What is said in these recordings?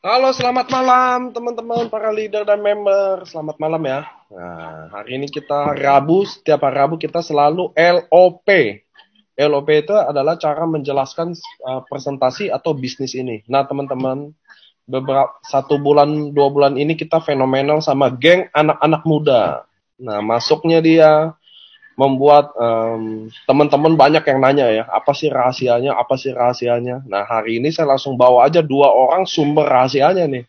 Halo, selamat malam teman-teman para leader dan member. Selamat malam ya. Nah, hari ini kita Rabu, setiap hari Rabu kita selalu LOP. LOP itu adalah cara menjelaskan presentasi atau bisnis ini. Nah, teman-teman, beberapa 1 bulan 2 bulan ini kita fenomenal sama geng anak-anak muda. Nah, masuknya dia membuat teman-teman banyak yang nanya ya, apa sih rahasianya, apa sih rahasianya. Nah, hari ini saya langsung bawa aja 2 orang sumber rahasianya nih.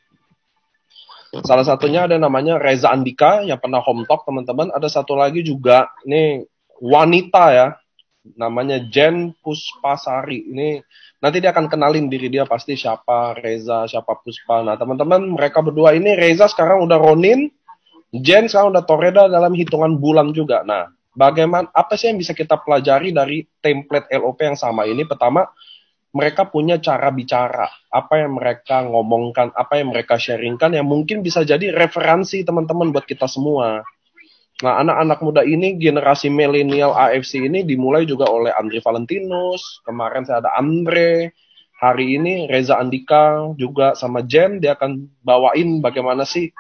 Salah satunya ada namanya Reza Andika yang pernah home talk teman-teman. Ada satu lagi juga nih wanita ya, namanya Jen Puspasari. Ini nanti dia akan kenalin diri dia pasti siapa Reza, siapa Puspa. Nah teman-teman mereka berdua ini Reza sekarang udah Ronin, Jen sekarang udah Toreda dalam hitungan bulan juga. Nah bagaimana apa sih yang bisa kita pelajari dari template LOP yang sama ini? Pertama, mereka punya cara bicara, apa yang mereka ngomongkan, apa yang mereka sharingkan yang mungkin bisa jadi referensi teman-teman buat kita semua. Nah, anak-anak muda ini, generasi milenial AFC ini dimulai juga oleh Andre Valentinus, kemarin saya ada Andre, hari ini Reza Andika juga sama Jen, dia akan bawain bagaimana sih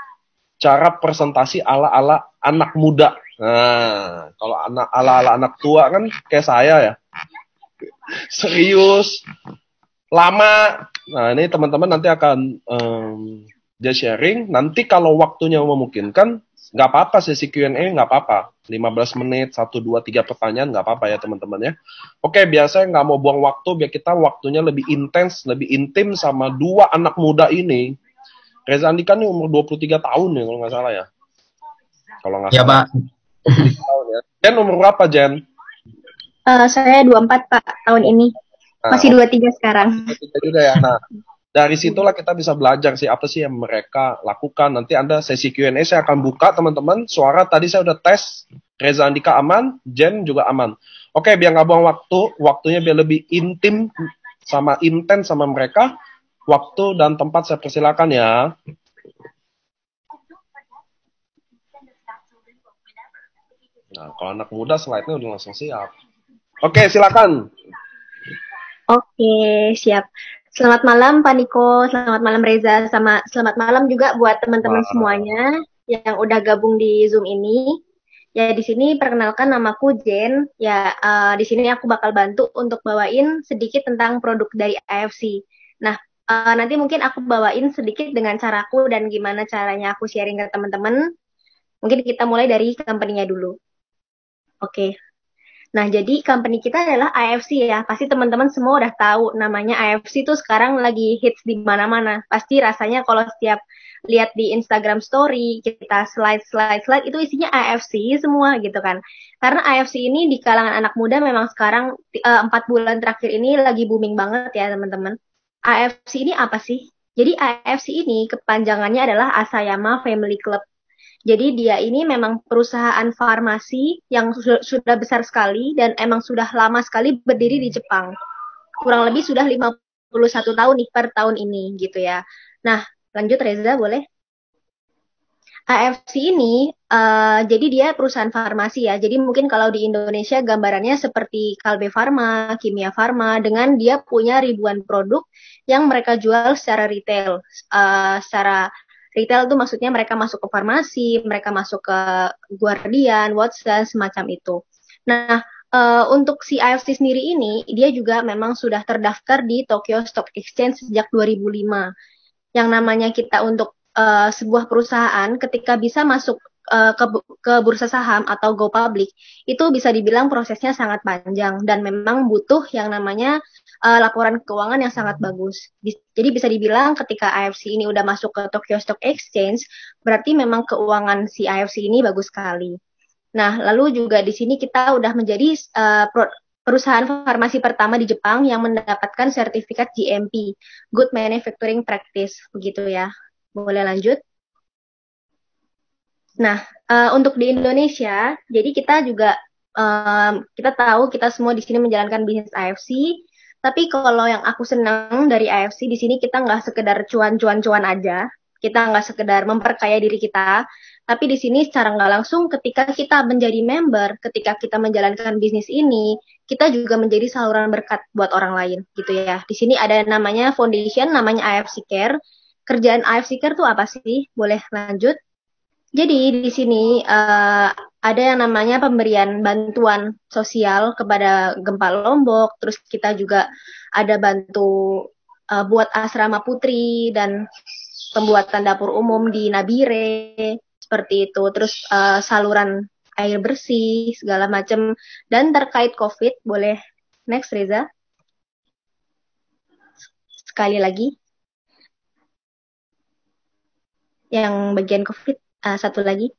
cara presentasi ala-ala anak muda. Nah, kalau ala-ala anak tua kan kayak saya ya, serius, lama. Nah, ini teman-teman nanti akan dia sharing. Nanti kalau waktunya memungkinkan, nggak apa-apa sesi Q&A, nggak apa-apa. 15 menit, 1, 2, 3 pertanyaan, nggak apa-apa ya teman-teman ya. Oke, biasanya nggak mau buang waktu, biar kita waktunya lebih intens, lebih intim sama 2 anak muda ini. Reza Andika nih umur 23 tahun ya, kalau nggak salah ya. Kalau nggak Ya salah. Pak, 23 tahun ya. Jen umur berapa, Jen? Saya 24 Pak tahun ini. Nah, Masih 23 sekarang. kita juga ya. Nah, dari situlah kita bisa belajar sih apa sih yang mereka lakukan. Nanti Anda sesi Q&A saya akan buka teman-teman. Suara tadi saya udah tes. Reza Andika aman, Jen juga aman. Oke, biar nggak buang waktu, waktunya biar lebih intim sama intens sama mereka. Waktu dan tempat saya persilakan ya. Nah, kalau anak muda slide-nya udah langsung siap. Oke, silakan. Oke, siap. Selamat malam Pak Niko, selamat malam Reza, sama selamat malam juga buat teman-teman Wah. semuanya yang udah gabung di Zoom ini. Ya, di sini perkenalkan namaku Jen. Ya, di sini aku bakal bantu untuk bawain sedikit tentang produk dari AFC. Nah, nanti mungkin aku bawain sedikit dengan caraku dan gimana caranya aku sharing ke teman-teman. Mungkin kita mulai dari company-nya dulu. Oke. Nah, jadi company kita adalah AFC ya. Pasti teman-teman semua udah tahu namanya AFC itu sekarang lagi hits di mana-mana. Pasti rasanya kalau setiap lihat di Instagram story, kita slide itu isinya AFC semua gitu kan. Karena AFC ini di kalangan anak muda memang sekarang 4 bulan terakhir ini lagi booming banget ya teman-teman. AFC ini apa sih? Jadi AFC ini kepanjangannya adalah Asayama Family Club. Jadi dia ini memang perusahaan farmasi yang sudah besar sekali dan emang sudah lama sekali berdiri di Jepang. Kurang lebih sudah 51 tahun nih per tahun ini gitu ya. Nah, lanjut Reza boleh? AFC ini jadi dia perusahaan farmasi ya. Jadi mungkin kalau di Indonesia gambarannya seperti Kalbe Farma, Kimia Farma dengan dia punya ribuan produk yang mereka jual secara retail. Secara retail itu maksudnya mereka masuk ke farmasi, mereka masuk ke Guardian, Watson, semacam itu. Nah, untuk si AFC sendiri ini, dia juga memang sudah terdaftar di Tokyo Stock Exchange sejak 2005. Yang namanya kita untuk sebuah perusahaan ketika bisa masuk ke bursa saham atau go public itu bisa dibilang prosesnya sangat panjang dan memang butuh yang namanya laporan keuangan yang sangat bagus. Jadi bisa dibilang ketika AFC ini udah masuk ke Tokyo Stock Exchange berarti memang keuangan si AFC ini bagus sekali. Nah, lalu juga di sini kita udah menjadi perusahaan farmasi pertama di Jepang yang mendapatkan sertifikat GMP, Good Manufacturing Practice, begitu ya. Boleh lanjut? Nah, untuk di Indonesia, jadi kita juga kita tahu kita semua di sini menjalankan bisnis AFC, tapi kalau yang aku senang dari AFC di sini kita nggak sekedar cuan-cuan-cuan aja, kita nggak sekedar memperkaya diri kita, tapi di sini secara nggak langsung ketika kita menjadi member, ketika kita menjalankan bisnis ini, kita juga menjadi saluran berkat buat orang lain gitu ya. Di sini ada namanya foundation, namanya AFC Care. kerjaan AFC Care tuh apa sih? Boleh lanjut? Jadi di sini ada yang namanya pemberian bantuan sosial kepada gempa Lombok, terus kita juga ada bantu buat asrama putri dan pembuatan dapur umum di Nabire, seperti itu. Terus saluran air bersih, segala macam. Dan terkait COVID, boleh next Reza? Sekali lagi, yang bagian COVID, satu lagi.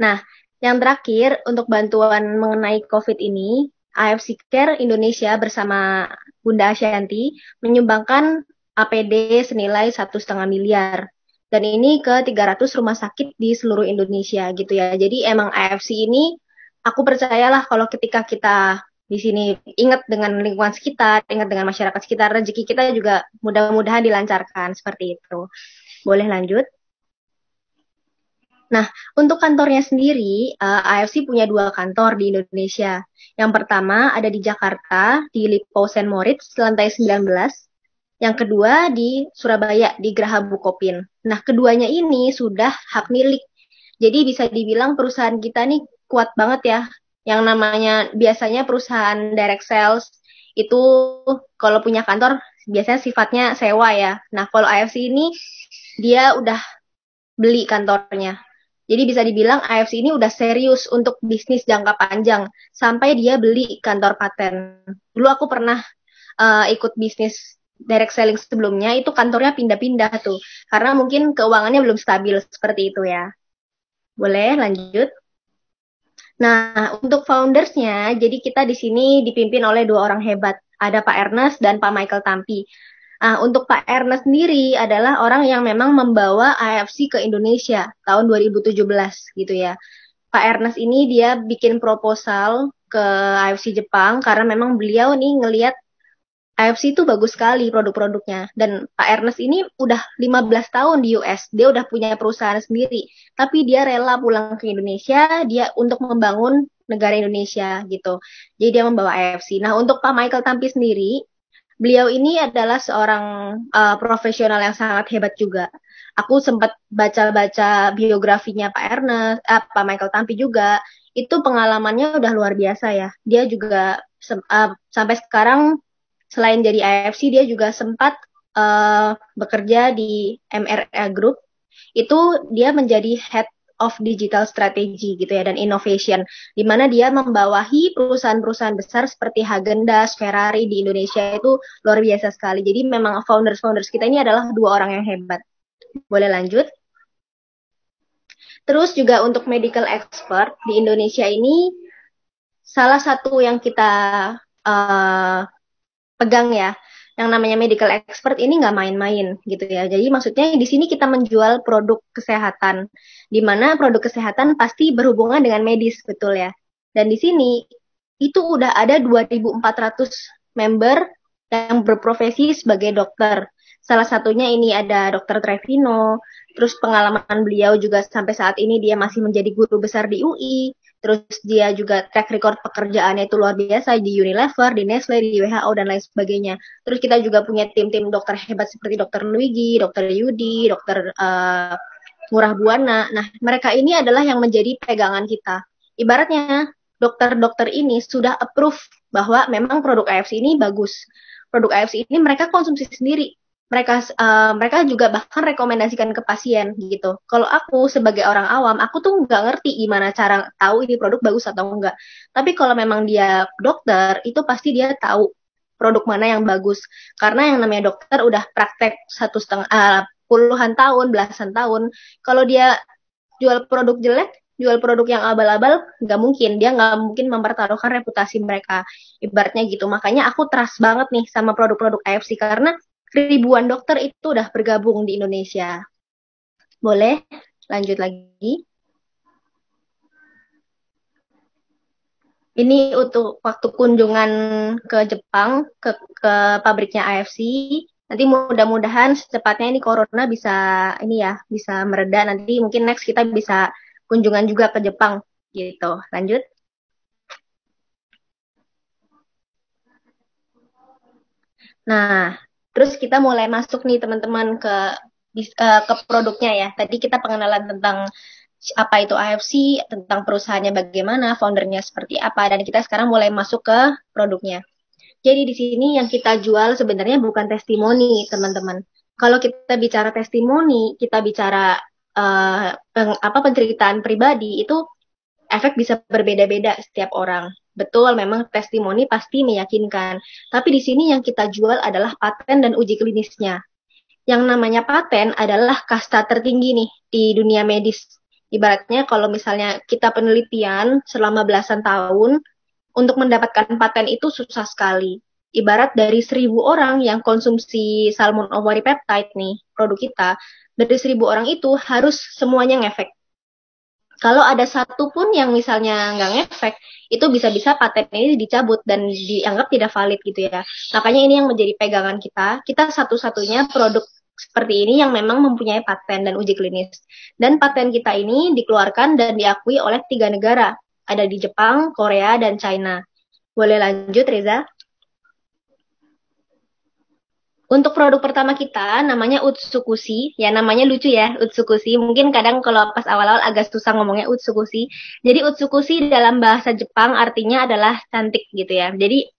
Nah, yang terakhir untuk bantuan mengenai COVID ini, AFC Care Indonesia bersama Bunda Asyanti menyumbangkan APD senilai 1,5 miliar. Dan ini ke 300 rumah sakit di seluruh Indonesia gitu ya. Jadi emang AFC ini aku percayalah kalau ketika kita di sini ingat dengan lingkungan sekitar, ingat dengan masyarakat sekitar, rezeki kita juga mudah-mudahan dilancarkan seperti itu. Boleh lanjut? Nah, untuk kantornya sendiri, AFC punya 2 kantor di Indonesia. Yang pertama ada di Jakarta, di Lipo Saint Moritz, lantai 19. Yang kedua di Surabaya, di Geraha Bukopin. Nah, keduanya ini sudah hak milik. Jadi bisa dibilang perusahaan kita nih kuat banget ya. Yang namanya biasanya perusahaan direct sales itu kalau punya kantor biasanya sifatnya sewa ya. Nah, kalau AFC ini dia udah beli kantornya. Jadi bisa dibilang AFC ini udah serius untuk bisnis jangka panjang sampai dia beli kantor paten. Dulu aku pernah ikut bisnis direct selling sebelumnya, itu kantornya pindah-pindah tuh karena mungkin keuangannya belum stabil seperti itu ya. Boleh lanjut? Nah, untuk foundersnya, jadi kita di sini dipimpin oleh 2 orang hebat. Ada Pak Ernest dan Pak Michael Tampi. Nah, untuk Pak Ernest sendiri adalah orang yang memang membawa AFC ke Indonesia tahun 2017 gitu ya. Pak Ernest ini dia bikin proposal ke AFC Jepang karena memang beliau nih ngelihat AFC itu bagus sekali produk-produknya. Dan Pak Ernest ini udah 15 tahun di US. Dia udah punya perusahaan sendiri. Tapi dia rela pulang ke Indonesia dia untuk membangun negara Indonesia gitu. Jadi dia membawa AFC. Nah, untuk Pak Michael Tampi sendiri, beliau ini adalah seorang profesional yang sangat hebat juga. Aku sempat baca-baca biografinya Pak Ernest, Pak Michael Tampi juga. Itu pengalamannya udah luar biasa ya. Dia juga sampai sekarang selain jadi AFC dia juga sempat bekerja di MRA Group. Itu dia menjadi head of digital strategy gitu ya dan innovation di mana dia membawahi perusahaan-perusahaan besar seperti Häagen-Dazs, Ferrari di Indonesia itu luar biasa sekali. Jadi memang founders-founders kita ini adalah 2 orang yang hebat. Boleh lanjut? Terus juga untuk medical expert di Indonesia ini salah satu yang kita uh, pegang ya, yang namanya medical expert ini nggak main-main gitu ya. Jadi maksudnya di sini kita menjual produk kesehatan, di mana produk kesehatan pasti berhubungan dengan medis, betul ya. Dan di sini itu udah ada 2.400 member yang berprofesi sebagai dokter. Salah satunya ini ada Dokter Trevino, terus pengalaman beliau juga sampai saat ini dia masih menjadi guru besar di UI, terus dia juga track record pekerjaannya itu luar biasa di Unilever, di Nestle, di WHO, dan lain sebagainya. Terus kita juga punya tim-tim dokter hebat seperti Dokter Luigi, Dokter Yudi, Dokter Murah Buana. Nah, mereka ini adalah yang menjadi pegangan kita. Ibaratnya, dokter-dokter ini sudah approve bahwa memang produk AFC ini bagus. Produk AFC ini mereka konsumsi sendiri. Mereka juga bahkan rekomendasikan ke pasien gitu. Kalau aku sebagai orang awam, aku tuh nggak ngerti gimana cara tahu ini produk bagus atau enggak. Tapi kalau memang dia dokter, itu pasti dia tahu produk mana yang bagus. Karena yang namanya dokter udah praktek 1,5 puluhan tahun, belasan tahun. Kalau dia jual produk jelek, jual produk yang abal-abal, nggak mungkin. Dia nggak mungkin mempertaruhkan reputasi mereka. Ibaratnya gitu. Makanya aku trust banget nih sama produk-produk AFC karena ribuan dokter itu udah bergabung di Indonesia. Boleh lanjut lagi? Ini untuk waktu kunjungan ke Jepang, ke pabriknya AFC. Nanti mudah-mudahan secepatnya ini corona bisa ini ya, bisa mereda. Nanti mungkin next kita bisa kunjungan juga ke Jepang gitu. Lanjut. Nah, terus kita mulai masuk nih teman-teman ke ke produknya ya. Tadi kita pengenalan tentang apa itu AFC, tentang perusahaannya bagaimana, foundernya seperti apa, dan kita sekarang mulai masuk ke produknya. Jadi di sini yang kita jual sebenarnya bukan testimoni, teman-teman. Kalau kita bicara testimoni, kita bicara penceritaan pribadi, itu efek bisa berbeda-beda setiap orang. Betul, memang testimoni pasti meyakinkan. Tapi di sini yang kita jual adalah paten dan uji klinisnya. Yang namanya paten adalah kasta tertinggi nih di dunia medis. Ibaratnya kalau misalnya kita penelitian selama belasan tahun, untuk mendapatkan paten itu susah sekali. Ibarat dari 1.000 orang yang konsumsi salmon ovary peptide nih, produk kita, dari 1.000 orang itu harus semuanya ngefek. Kalau ada satu pun yang misalnya nggak ngefek, itu bisa-bisa paten ini dicabut dan dianggap tidak valid gitu ya. Makanya ini yang menjadi pegangan kita. Kita satu-satunya produk seperti ini yang memang mempunyai paten dan uji klinis. Dan paten kita ini dikeluarkan dan diakui oleh 3 negara. Ada di Jepang, Korea, dan China. Boleh lanjut, Reza? Untuk produk pertama kita namanya Utsukushi, ya namanya lucu ya, Utsukushi. Mungkin kadang kalau pas awal-awal agak susah ngomongnya Utsukushi. Jadi Utsukushi dalam bahasa Jepang artinya adalah cantik gitu ya. Jadi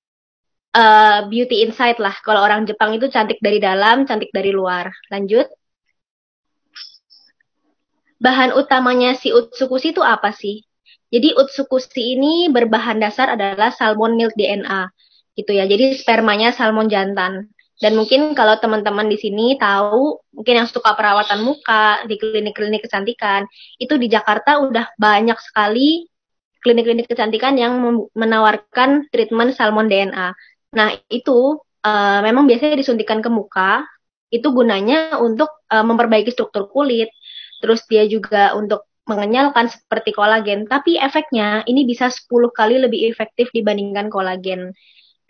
beauty inside lah. Kalau orang Jepang itu cantik dari dalam, cantik dari luar. Lanjut. Bahan utamanya si Utsukushi itu apa sih? Jadi Utsukushi ini berbahan dasar adalah salmon milk DNA gitu ya. Jadi spermanya salmon jantan. Dan mungkin kalau teman-teman di sini tahu, mungkin yang suka perawatan muka di klinik-klinik kecantikan, itu di Jakarta udah banyak sekali klinik-klinik kecantikan yang menawarkan treatment salmon DNA. Nah, itu memang biasanya disuntikan ke muka, itu gunanya untuk memperbaiki struktur kulit, terus dia juga untuk mengenyalkan seperti kolagen, tapi efeknya ini bisa 10 kali lebih efektif dibandingkan kolagen.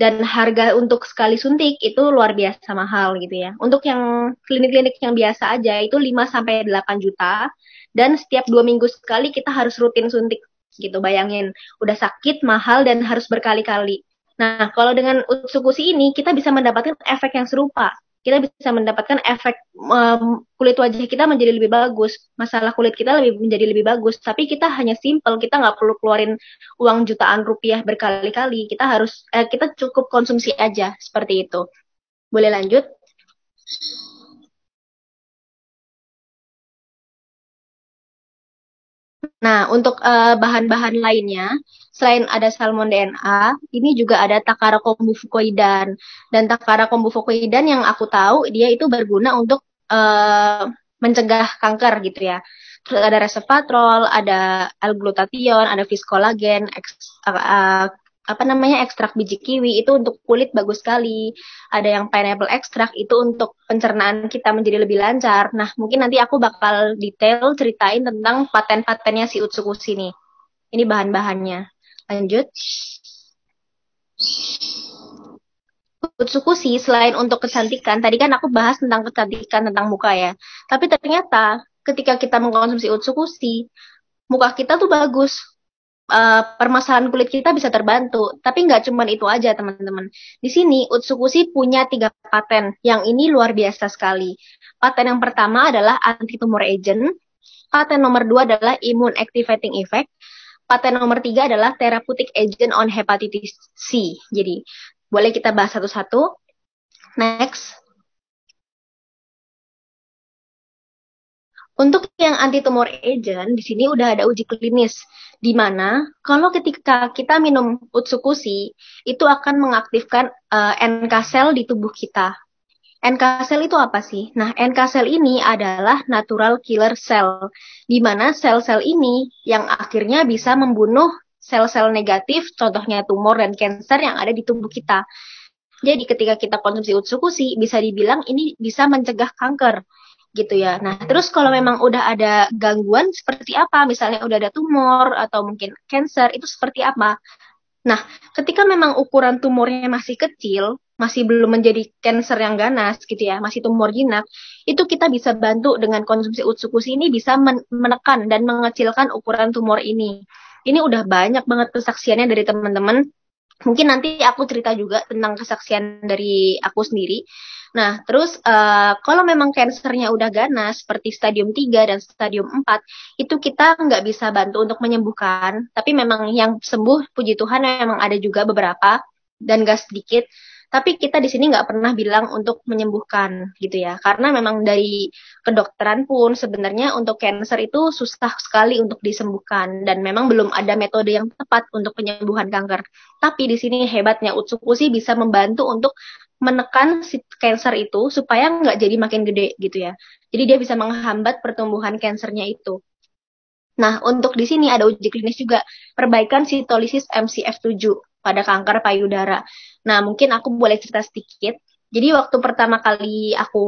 Dan harga untuk sekali suntik itu luar biasa mahal gitu ya. Untuk yang klinik-klinik yang biasa aja itu 5-8 juta dan setiap 2 minggu sekali kita harus rutin suntik gitu. Bayangin, udah sakit, mahal dan harus berkali-kali. Nah, kalau dengan Utsukushi ini kita bisa mendapatkan efek yang serupa. Kita bisa mendapatkan efek kulit wajah kita menjadi lebih bagus, masalah kulit kita menjadi lebih bagus. Tapi kita hanya simple, kita nggak perlu keluarin uang jutaan rupiah berkali-kali. Kita cukup konsumsi aja seperti itu. Boleh lanjut? Nah, untuk bahan-bahan lainnya, selain ada salmon DNA, ini juga ada Takara kombu fukoidan. Dan Takara kombu fukoidan yang aku tahu, dia itu berguna untuk mencegah kanker gitu ya. Terus ada resveratrol, ada L-glutathione, ada viskolagen, apa namanya ekstrak biji kiwi itu untuk kulit bagus sekali. Ada yang pineapple extract itu untuk pencernaan kita menjadi lebih lancar. Nah, mungkin nanti aku bakal detail ceritain tentang paten-patennya si Utsukushi nih. Ini bahan-bahannya. Lanjut. Utsukushi selain untuk kecantikan, tadi kan aku bahas tentang kecantikan tentang muka ya. Tapi ternyata ketika kita mengkonsumsi Utsukushi, muka kita tuh bagus. Permasalahan kulit kita bisa terbantu. Tapi nggak cuma itu aja, teman-teman. Di sini, Utsukushi punya 3 paten. Yang ini luar biasa sekali. Paten yang pertama adalah anti-tumor agent. Paten nomor 2 adalah immune activating effect. Paten nomor 3 adalah therapeutic agent on hepatitis C. Jadi, boleh kita bahas satu-satu. Next. Untuk yang anti-tumor agent, di sini udah ada uji klinis, di mana kalau ketika kita minum Utsukushi, itu akan mengaktifkan NK cell di tubuh kita. NK cell itu apa sih? Nah, NK cell ini adalah natural killer cell, di mana sel-sel ini yang akhirnya bisa membunuh sel-sel negatif, contohnya tumor dan kanker yang ada di tubuh kita. Jadi ketika kita konsumsi Utsukushi, bisa dibilang ini bisa mencegah kanker gitu ya. Nah, terus kalau memang udah ada gangguan seperti apa, misalnya udah ada tumor atau mungkin cancer, itu seperti apa? Nah, ketika memang ukuran tumornya masih kecil, masih belum menjadi cancer yang ganas gitu ya, masih tumor jinak, itu kita bisa bantu dengan konsumsi Utsukushi ini bisa menekan dan mengecilkan ukuran tumor ini. Ini udah banyak banget kesaksiannya dari teman-teman Mungkin nanti aku cerita juga tentang kesaksian dari aku sendiri. Nah, terus kalau memang kansernya udah ganas seperti stadium 3 dan stadium 4, itu kita nggak bisa bantu untuk menyembuhkan. Tapi memang yang sembuh, puji Tuhan memang ada juga beberapa dan gak sedikit. Tapi kita di sini nggak pernah bilang untuk menyembuhkan gitu ya. Karena memang dari kedokteran pun sebenarnya untuk kanker itu susah sekali untuk disembuhkan. Dan memang belum ada metode yang tepat untuk penyembuhan kanker. Tapi di sini hebatnya Utsukushi bisa membantu untuk menekan si cancer itu supaya nggak jadi makin gede gitu ya. Jadi dia bisa menghambat pertumbuhan kansernya itu. Nah, untuk di sini ada uji klinis juga perbaikan sitolisis MCF7 pada kanker payudara. Nah, mungkin aku boleh cerita sedikit. Jadi waktu pertama kali aku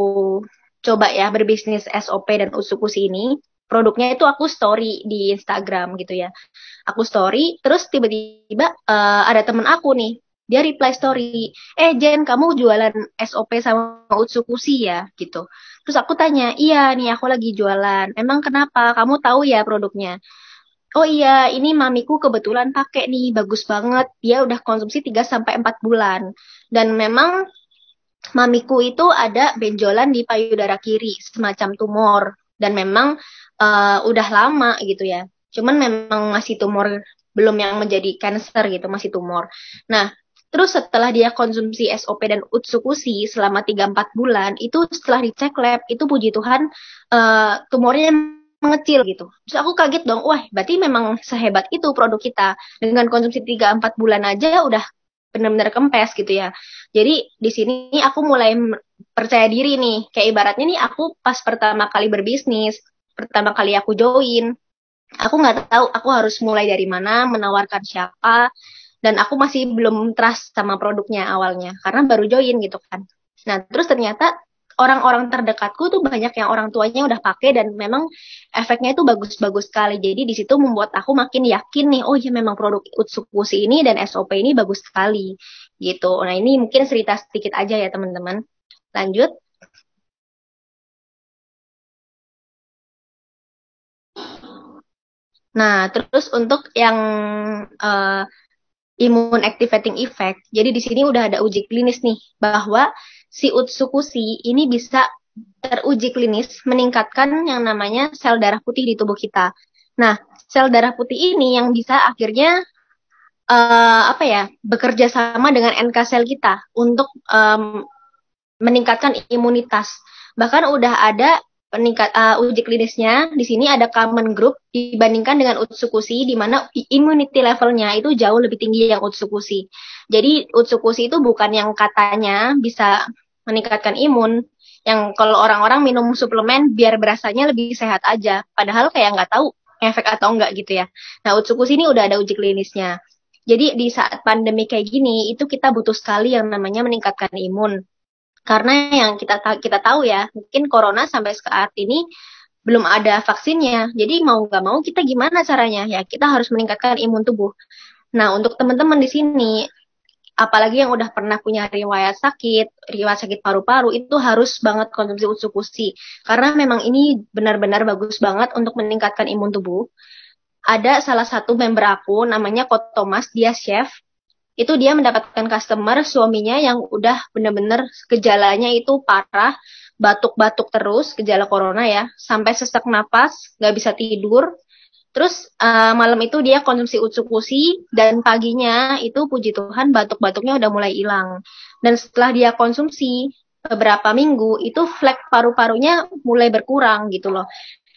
coba ya berbisnis SOP dan Utsukushi ini, produknya itu aku story di Instagram gitu ya. Aku story, terus tiba-tiba ada temen aku nih, dia reply story, Jen, kamu jualan SOP sama Utsukushi ya, gitu. Terus aku tanya, iya nih aku lagi jualan, emang kenapa? Kamu tahu ya produknya? Oh iya, ini mamiku kebetulan pakai nih, bagus banget. Dia udah konsumsi 3 sampai 4 bulan. Dan memang mamiku itu ada benjolan di payudara kiri, semacam tumor. Dan memang udah lama gitu ya. Cuman memang masih tumor, belum yang menjadi cancer gitu, masih tumor. Nah, terus setelah dia konsumsi SOP dan Utsukushi selama 3-4 bulan, itu setelah dicek lab, itu puji Tuhan tumornya mengecil gitu. Terus aku kaget dong, wah berarti memang sehebat itu produk kita. Dengan konsumsi 3-4 bulan aja udah benar-benar kempes gitu ya. Jadi di sini aku mulai percaya diri nih. Kayak ibaratnya nih aku pas pertama kali berbisnis, pertama kali aku join, aku nggak tahu aku harus mulai dari mana, menawarkan siapa, dan aku masih belum trust sama produknya awalnya karena baru join gitu kan. Nah, terus ternyata orang-orang terdekatku tuh banyak yang orang tuanya udah pakai dan memang efeknya itu bagus-bagus sekali. Jadi di situ membuat aku makin yakin nih, oh iya memang produk Utsukushi ini dan SOP ini bagus sekali gitu. Nah, ini mungkin cerita sedikit aja ya teman-teman. Lanjut. Nah, terus untuk yang uh, immune activating effect. Jadi di sini udah ada uji klinis nih bahwa si Utsukushi ini bisa teruji klinis meningkatkan yang namanya sel darah putih di tubuh kita. Nah, sel darah putih ini yang bisa akhirnya apa ya, bekerja sama dengan NK sel kita untuk meningkatkan imunitas. Bahkan udah ada uji klinisnya. Di sini ada common group dibandingkan dengan Utsukushi di mana immunity levelnya itu jauh lebih tinggi yang Utsukushi. Jadi Utsukushi itu bukan yang katanya bisa meningkatkan imun, yang kalau orang-orang minum suplemen biar berasanya lebih sehat aja, padahal kayak nggak tahu efek atau enggak gitu ya. Nah, Utsukushi ini udah ada uji klinisnya. Jadi di saat pandemi kayak gini, itu kita butuh sekali yang namanya meningkatkan imun. Karena yang kita tahu ya, mungkin corona sampai saat ini belum ada vaksinnya. Jadi mau nggak mau kita gimana caranya? Ya kita harus meningkatkan imun tubuh. Nah, untuk teman-teman di sini, apalagi yang udah pernah punya riwayat sakit paru-paru, itu harus banget konsumsi Utsukushi. Karena memang ini benar-benar bagus banget untuk meningkatkan imun tubuh. Ada salah satu member aku, namanya Ko Thomas, dia chef, itu dia mendapatkan customer suaminya yang udah bener-bener gejalanya itu parah, batuk-batuk terus, gejala corona ya, sampai sesak napas, nggak bisa tidur. Terus malam itu dia konsumsi Utsukushi dan paginya itu puji Tuhan batuk-batuknya udah mulai hilang. Dan setelah dia konsumsi beberapa minggu itu flek paru-parunya mulai berkurang gitu loh.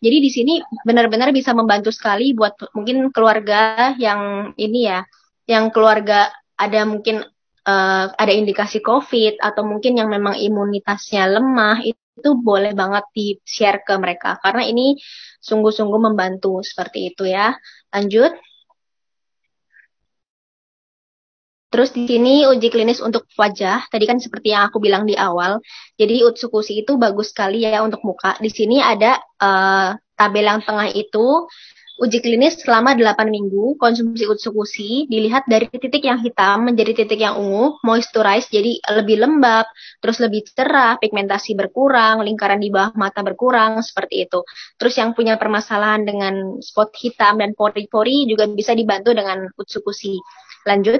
Jadi di sini benar-benar bisa membantu sekali buat mungkin keluarga yang ini ya, yang keluarga ada mungkin ada indikasi COVID atau mungkin yang memang imunitasnya lemah, itu boleh banget di-share ke mereka karena ini sungguh-sungguh membantu seperti itu ya. Lanjut. Terus di sini uji klinis untuk wajah, tadi kan seperti yang aku bilang di awal. Jadi Utsukushi itu bagus sekali ya untuk muka. Di sini ada tabel yang tengah itu uji klinis selama 8 minggu, konsumsi Utsukushi dilihat dari titik yang hitam menjadi titik yang ungu, moisturize jadi lebih lembab, terus lebih cerah, pigmentasi berkurang, lingkaran di bawah mata berkurang, seperti itu. Terus yang punya permasalahan dengan spot hitam dan pori-pori juga bisa dibantu dengan Utsukushi. Lanjut.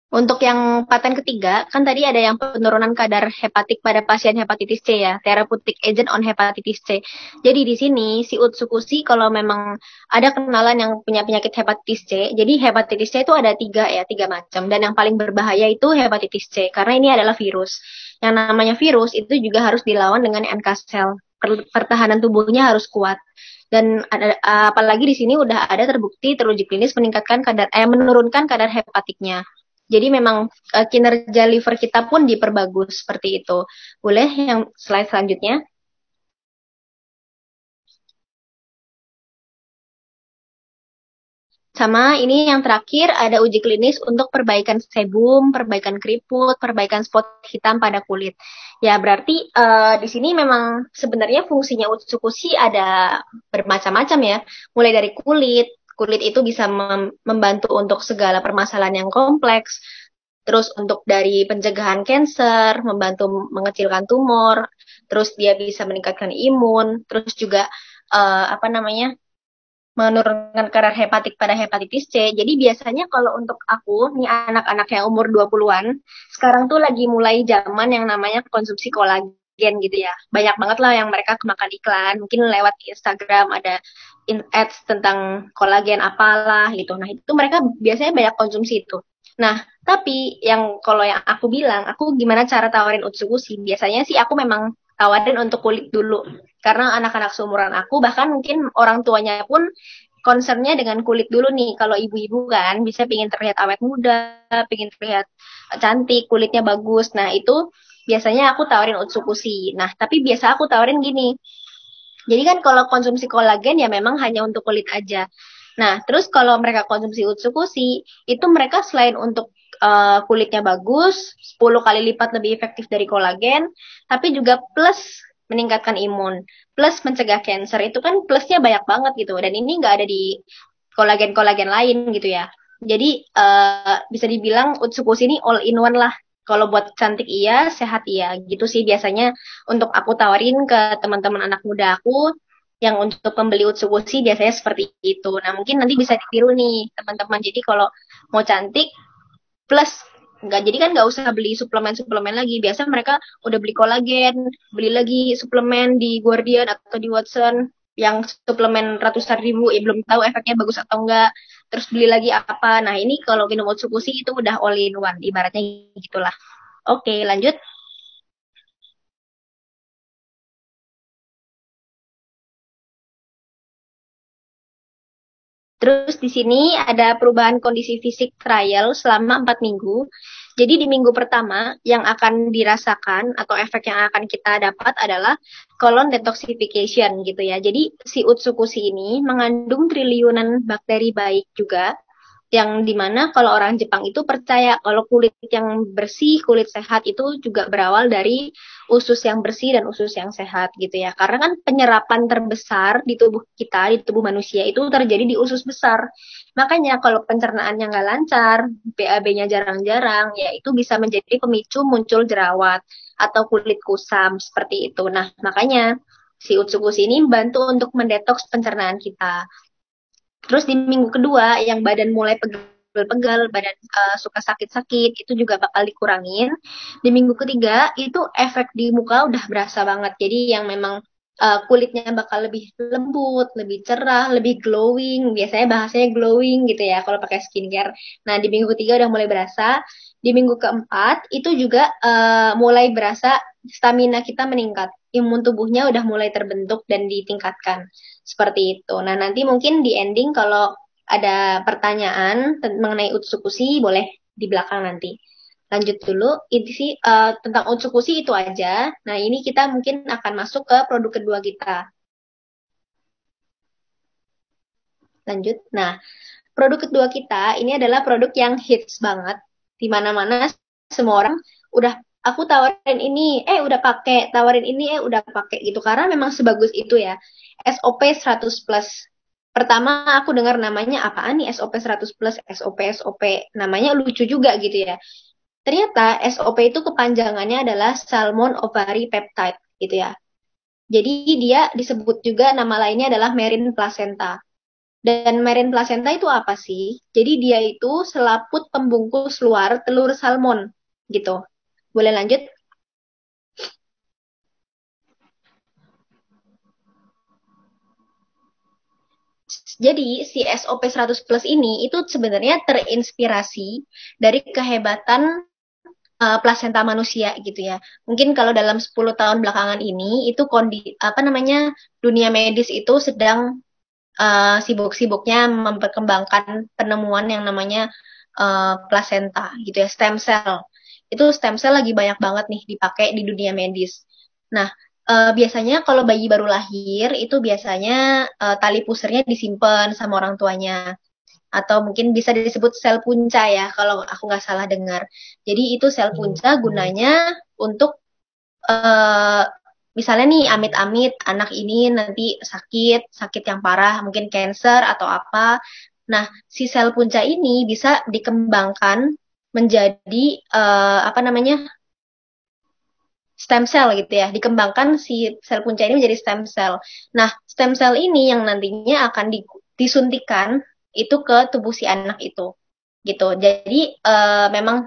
Untuk yang paten ketiga, kan tadi ada yang penurunan kadar hepatik pada pasien hepatitis C ya, therapeutic agent on hepatitis C. Jadi di sini si Utsukushi kalau memang ada kenalan yang punya penyakit hepatitis C, jadi hepatitis C itu ada tiga macam. Dan yang paling berbahaya itu hepatitis C, karena ini adalah virus. Yang namanya virus itu juga harus dilawan dengan NK cell. Pertahanan tubuhnya harus kuat. Dan apalagi di sini udah ada teruji klinis menurunkan kadar hepatiknya. Jadi memang kinerja liver kita pun diperbagus seperti itu. Boleh yang slide selanjutnya? Sama ini yang terakhir ada uji klinis untuk perbaikan sebum, perbaikan keriput, perbaikan spot hitam pada kulit. Ya berarti di sini memang sebenarnya fungsinya Utsukushi ada bermacam-macam ya. Mulai dari kulit, kulit itu bisa membantu untuk segala permasalahan yang kompleks. Terus untuk dari pencegahan kanker, membantu mengecilkan tumor, terus dia bisa meningkatkan imun, terus juga apa namanya? Menurunkan kadar hepatik pada hepatitis C. Jadi biasanya kalau untuk aku, nih anak-anak yang umur 20-an, sekarang tuh lagi mulai zaman yang namanya konsumsi kolagen gitu ya. Banyak banget lah yang mereka kemakan iklan, mungkin lewat Instagram ada ads tentang kolagen apalah gitu. Nah, itu mereka biasanya banyak konsumsi itu. Nah, tapi yang kalau yang aku bilang, aku gimana cara tawarin Utsukushi? Biasanya sih aku memang tawarin untuk kulit dulu. Karena anak-anak seumuran aku, bahkan mungkin orang tuanya pun concernnya dengan kulit dulu nih. Kalau ibu-ibu kan bisa pingin terlihat awet muda, pingin terlihat cantik, kulitnya bagus. Nah itu biasanya aku tawarin Utsukushi. Nah tapi biasa aku tawarin gini. Jadi kan kalau konsumsi kolagen ya memang hanya untuk kulit aja. Nah terus kalau mereka konsumsi Utsukushi, itu mereka selain untuk kulitnya bagus, 10 kali lipat lebih efektif dari kolagen, tapi juga plus meningkatkan imun, plus mencegah cancer. Itu kan plusnya banyak banget gitu. Dan ini nggak ada di kolagen-kolagen lain gitu ya. Jadi bisa dibilang Utsukushi ini all in one lah. Kalau buat cantik iya, sehat iya. Gitu sih biasanya untuk aku tawarin ke teman-teman anak muda aku yang untuk pembeli Utsukushi biasanya seperti itu. Nah, mungkin nanti bisa ditiru nih teman-teman. Jadi kalau mau cantik plus nggak jadi kan nggak usah beli suplemen-suplemen lagi. Biasa mereka udah beli kolagen, beli lagi suplemen di Guardian atau di Watson yang suplemen ratusan ribu, ya belum tahu efeknya bagus atau enggak. Terus beli lagi apa? Nah ini kalau minum Otsukushi itu udah all in one, ibaratnya gitulah. Oke, lanjut. Terus di sini ada perubahan kondisi fisik trial selama 4 minggu. Jadi di minggu pertama yang akan dirasakan atau efek yang akan kita dapat adalah colon detoxification gitu ya. Jadi si Utsukushi ini mengandung triliunan bakteri baik juga yang dimana kalau orang Jepang itu percaya kalau kulit yang bersih, kulit sehat itu juga berawal dari usus yang bersih dan usus yang sehat gitu ya. Karena kan penyerapan terbesar di tubuh kita, di tubuh manusia itu terjadi di usus besar. Makanya kalau pencernaannya nggak lancar, BAB-nya jarang-jarang, ya itu bisa menjadi pemicu muncul jerawat atau kulit kusam seperti itu. Nah, makanya si Utsukushi ini membantu untuk mendetoks pencernaan kita. Terus di minggu kedua yang badan mulai pegal-pegal, badan suka sakit-sakit, itu juga bakal dikurangin. Di minggu ketiga itu efek di muka udah berasa banget. Jadi yang memang kulitnya bakal lebih lembut, lebih cerah, lebih glowing. Biasanya bahasanya glowing gitu ya kalau pakai skincare. Nah, di minggu ketiga udah mulai berasa. Di minggu keempat itu juga mulai berasa stamina kita meningkat. Imun tubuhnya udah mulai terbentuk dan ditingkatkan. Seperti itu. Nah, nanti mungkin di ending kalau ada pertanyaan mengenai Utsukushi boleh di belakang nanti. Lanjut dulu, ini sih tentang Utsukushi itu aja. Nah, ini kita mungkin akan masuk ke produk kedua kita. Lanjut. Nah, produk kedua kita ini adalah produk yang hits banget. Di mana-mana semua orang udah aku tawarin ini, udah pakai, tawarin ini, udah pakai gitu. Karena memang sebagus itu ya. SOP 100 plus. Pertama aku dengar namanya apaan nih SOP 100 plus, SOP. Namanya lucu juga gitu ya. Ternyata SOP itu kepanjangannya adalah Salmon Ovary Peptide gitu ya. Jadi dia disebut juga nama lainnya adalah Marine Placenta. Dan marine placenta itu apa sih? Jadi dia itu selaput pembungkus luar telur salmon gitu. Boleh lanjut? Jadi si SOP 100 Plus ini itu sebenarnya terinspirasi dari kehebatan plasenta manusia gitu ya. Mungkin kalau dalam 10 tahun belakangan ini itu apa namanya dunia medis itu sedang sibuk-sibuknya memperkembangkan penemuan yang namanya plasenta gitu ya, stem cell. Itu stem cell lagi banyak banget nih dipakai di dunia medis. Nah, biasanya kalau bayi baru lahir itu biasanya tali pusarnya disimpan sama orang tuanya atau mungkin bisa disebut sel punca ya kalau aku nggak salah dengar. Jadi itu sel punca gunanya untuk uh, misalnya nih amit-amit anak ini nanti sakit yang parah, mungkin cancer atau apa. Nah, si sel punca ini bisa dikembangkan menjadi apa namanya stem cell gitu ya, dikembangkan si sel punca ini menjadi stem cell. Nah, stem cell ini yang nantinya akan disuntikan itu ke tubuh si anak itu, gitu. Jadi memang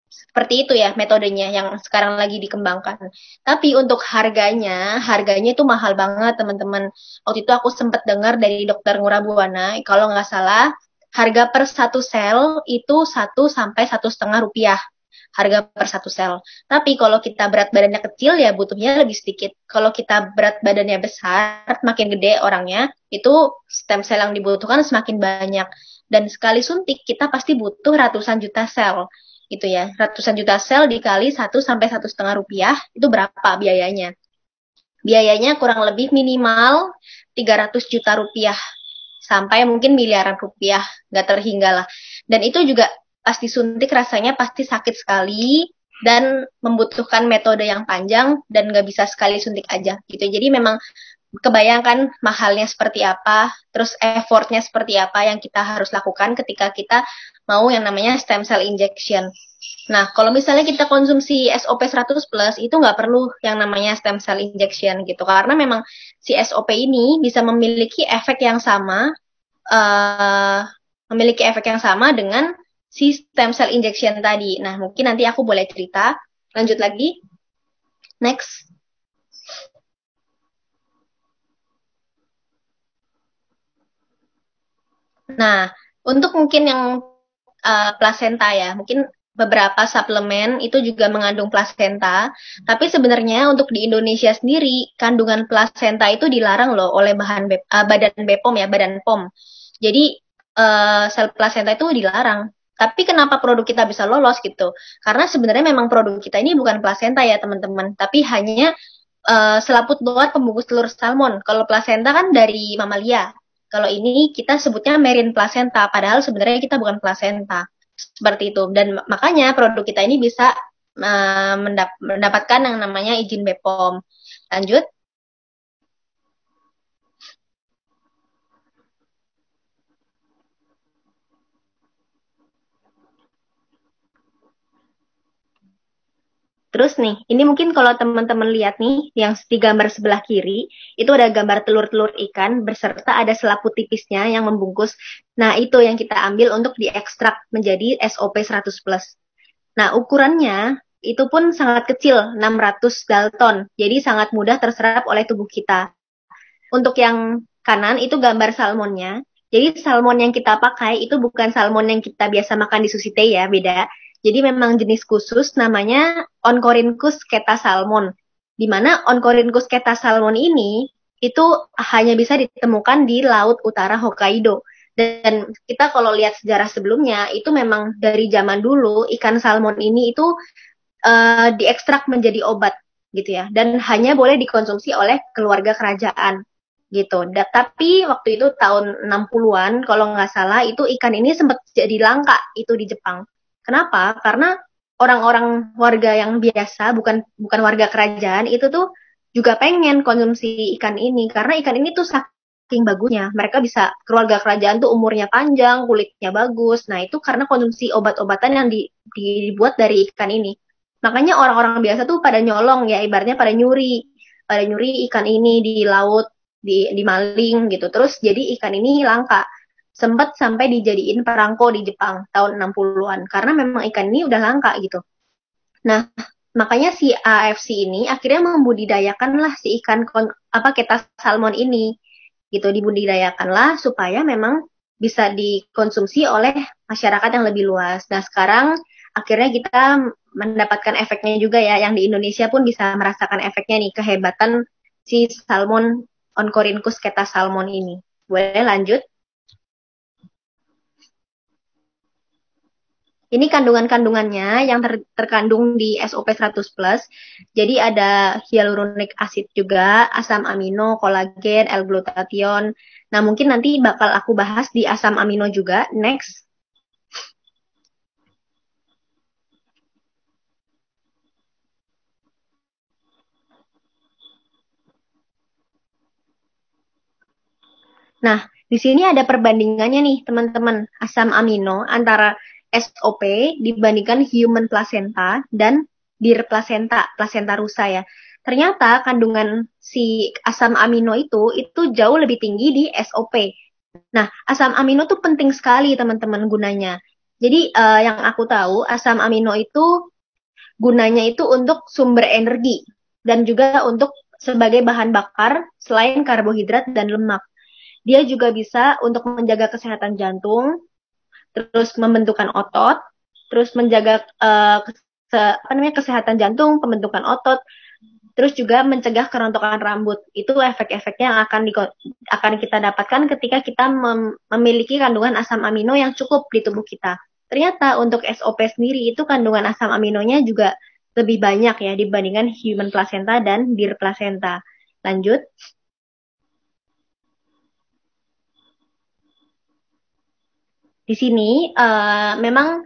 seperti itu ya metodenya yang sekarang lagi dikembangkan. Tapi untuk harganya itu mahal banget teman-teman. Waktu itu aku sempat dengar dari dokter Ngurah Buana, kalau nggak salah harga per satu sel itu 1 sampai 1,5 rupiah harga per satu sel. Tapi kalau kita berat badannya kecil ya butuhnya lebih sedikit. Kalau kita berat badannya besar, makin gede orangnya, itu stem cell yang dibutuhkan semakin banyak. Dan sekali suntik kita pasti butuh ratusan juta sel gitu ya. Ratusan juta sel dikali 1 sampai 1,5 rupiah, itu berapa biayanya? Biayanya kurang lebih minimal 300 juta rupiah sampai mungkin miliaran rupiah, nggak terhingga lah. Dan itu juga pasti suntik rasanya pasti sakit sekali dan membutuhkan metode yang panjang dan nggak bisa sekali suntik aja gitu. Jadi memang kebayangkan mahalnya seperti apa, terus effortnya seperti apa yang kita harus lakukan ketika kita mau yang namanya stem cell injection. Nah, kalau misalnya kita konsumsi SOP 100 plus, itu nggak perlu yang namanya stem cell injection gitu, karena memang si SOP ini bisa memiliki efek yang sama, uh, dengan si stem cell injection tadi. Nah, mungkin nanti aku boleh cerita. Lanjut lagi. Next. Nah, untuk mungkin yang plasenta ya, mungkin beberapa suplemen itu juga mengandung plasenta, tapi sebenarnya untuk di Indonesia sendiri kandungan plasenta itu dilarang loh oleh Badan BPOM ya, Badan POM. Jadi sel plasenta itu dilarang. Tapi kenapa produk kita bisa lolos gitu? Karena sebenarnya memang produk kita ini bukan plasenta ya teman-teman, tapi hanya selaput luar pembungkus telur salmon. Kalau plasenta kan dari mamalia. Kalau ini kita sebutnya marine placenta, padahal sebenarnya kita bukan placenta. Seperti itu. Dan makanya produk kita ini bisa mendapatkan yang namanya izin BPOM. Lanjut. Terus nih, ini mungkin kalau teman-teman lihat nih, yang di gambar sebelah kiri, itu ada gambar telur-telur ikan, beserta ada selaput tipisnya yang membungkus. Nah, itu yang kita ambil untuk diekstrak menjadi SOP 100+. Nah, ukurannya itu pun sangat kecil, 600 Dalton. Jadi sangat mudah terserap oleh tubuh kita. Untuk yang kanan itu gambar salmonnya. Jadi salmon yang kita pakai itu bukan salmon yang kita biasa makan di sushi tei ya, beda. Jadi memang jenis khusus namanya Oncorhynchus keta salmon. Di mana Oncorhynchus keta salmon ini itu hanya bisa ditemukan di laut utara Hokkaido. Dan kita kalau lihat sejarah sebelumnya itu memang dari zaman dulu ikan salmon ini itu diekstrak menjadi obat gitu ya. Dan hanya boleh dikonsumsi oleh keluarga kerajaan gitu. Tapi waktu itu tahun 60-an kalau nggak salah itu ikan ini sempat jadi langka itu di Jepang. Kenapa? Karena orang-orang warga yang biasa, bukan warga kerajaan, itu tuh juga pengen konsumsi ikan ini. Karena ikan ini tuh saking bagusnya. Mereka bisa, keluarga kerajaan tuh umurnya panjang, kulitnya bagus. Nah, itu karena konsumsi obat-obatan yang dibuat dari ikan ini. Makanya orang-orang biasa tuh pada nyolong ya, ibaratnya pada nyuri ikan ini di laut di maling gitu. Terus jadi ikan ini langka. Sempat sampai dijadiin perangko di Jepang tahun 60-an karena memang ikan ini udah langka gitu. Nah, makanya si AFC ini akhirnya membudidayakanlah si ikan Keta salmon ini gitu, dibudidayakanlah supaya memang bisa dikonsumsi oleh masyarakat yang lebih luas. Nah, sekarang akhirnya kita mendapatkan efeknya juga ya, yang di Indonesia pun bisa merasakan efeknya nih, kehebatan si salmon Oncorhynchus Keta salmon ini. Boleh lanjut? Ini kandungan-kandungannya yang terkandung di SOP 100 plus. Jadi ada hyaluronic acid juga, asam amino, kolagen, L-glutathione. Nah, mungkin nanti bakal aku bahas di asam amino juga. Next. Nah, di sini ada perbandingannya nih, teman-teman. Asam amino antara SOP dibandingkan human placenta dan deer placenta, placenta rusa ya. Ternyata kandungan si asam amino itu jauh lebih tinggi di SOP. Nah, asam amino tuh penting sekali teman-teman gunanya. Jadi yang aku tahu asam amino itu gunanya itu untuk sumber energi dan juga untuk sebagai bahan bakar selain karbohidrat dan lemak. Dia juga bisa untuk menjaga kesehatan jantung, terus membentukkan otot, terus menjaga kesehatan jantung, pembentukan otot, terus juga mencegah kerontokan rambut. Itu efek-efeknya yang akan kita dapatkan ketika kita memiliki kandungan asam amino yang cukup di tubuh kita. Ternyata untuk SOP sendiri itu kandungan asam aminonya juga lebih banyak ya dibandingkan human placenta dan deer placenta. Lanjut. Di sini memang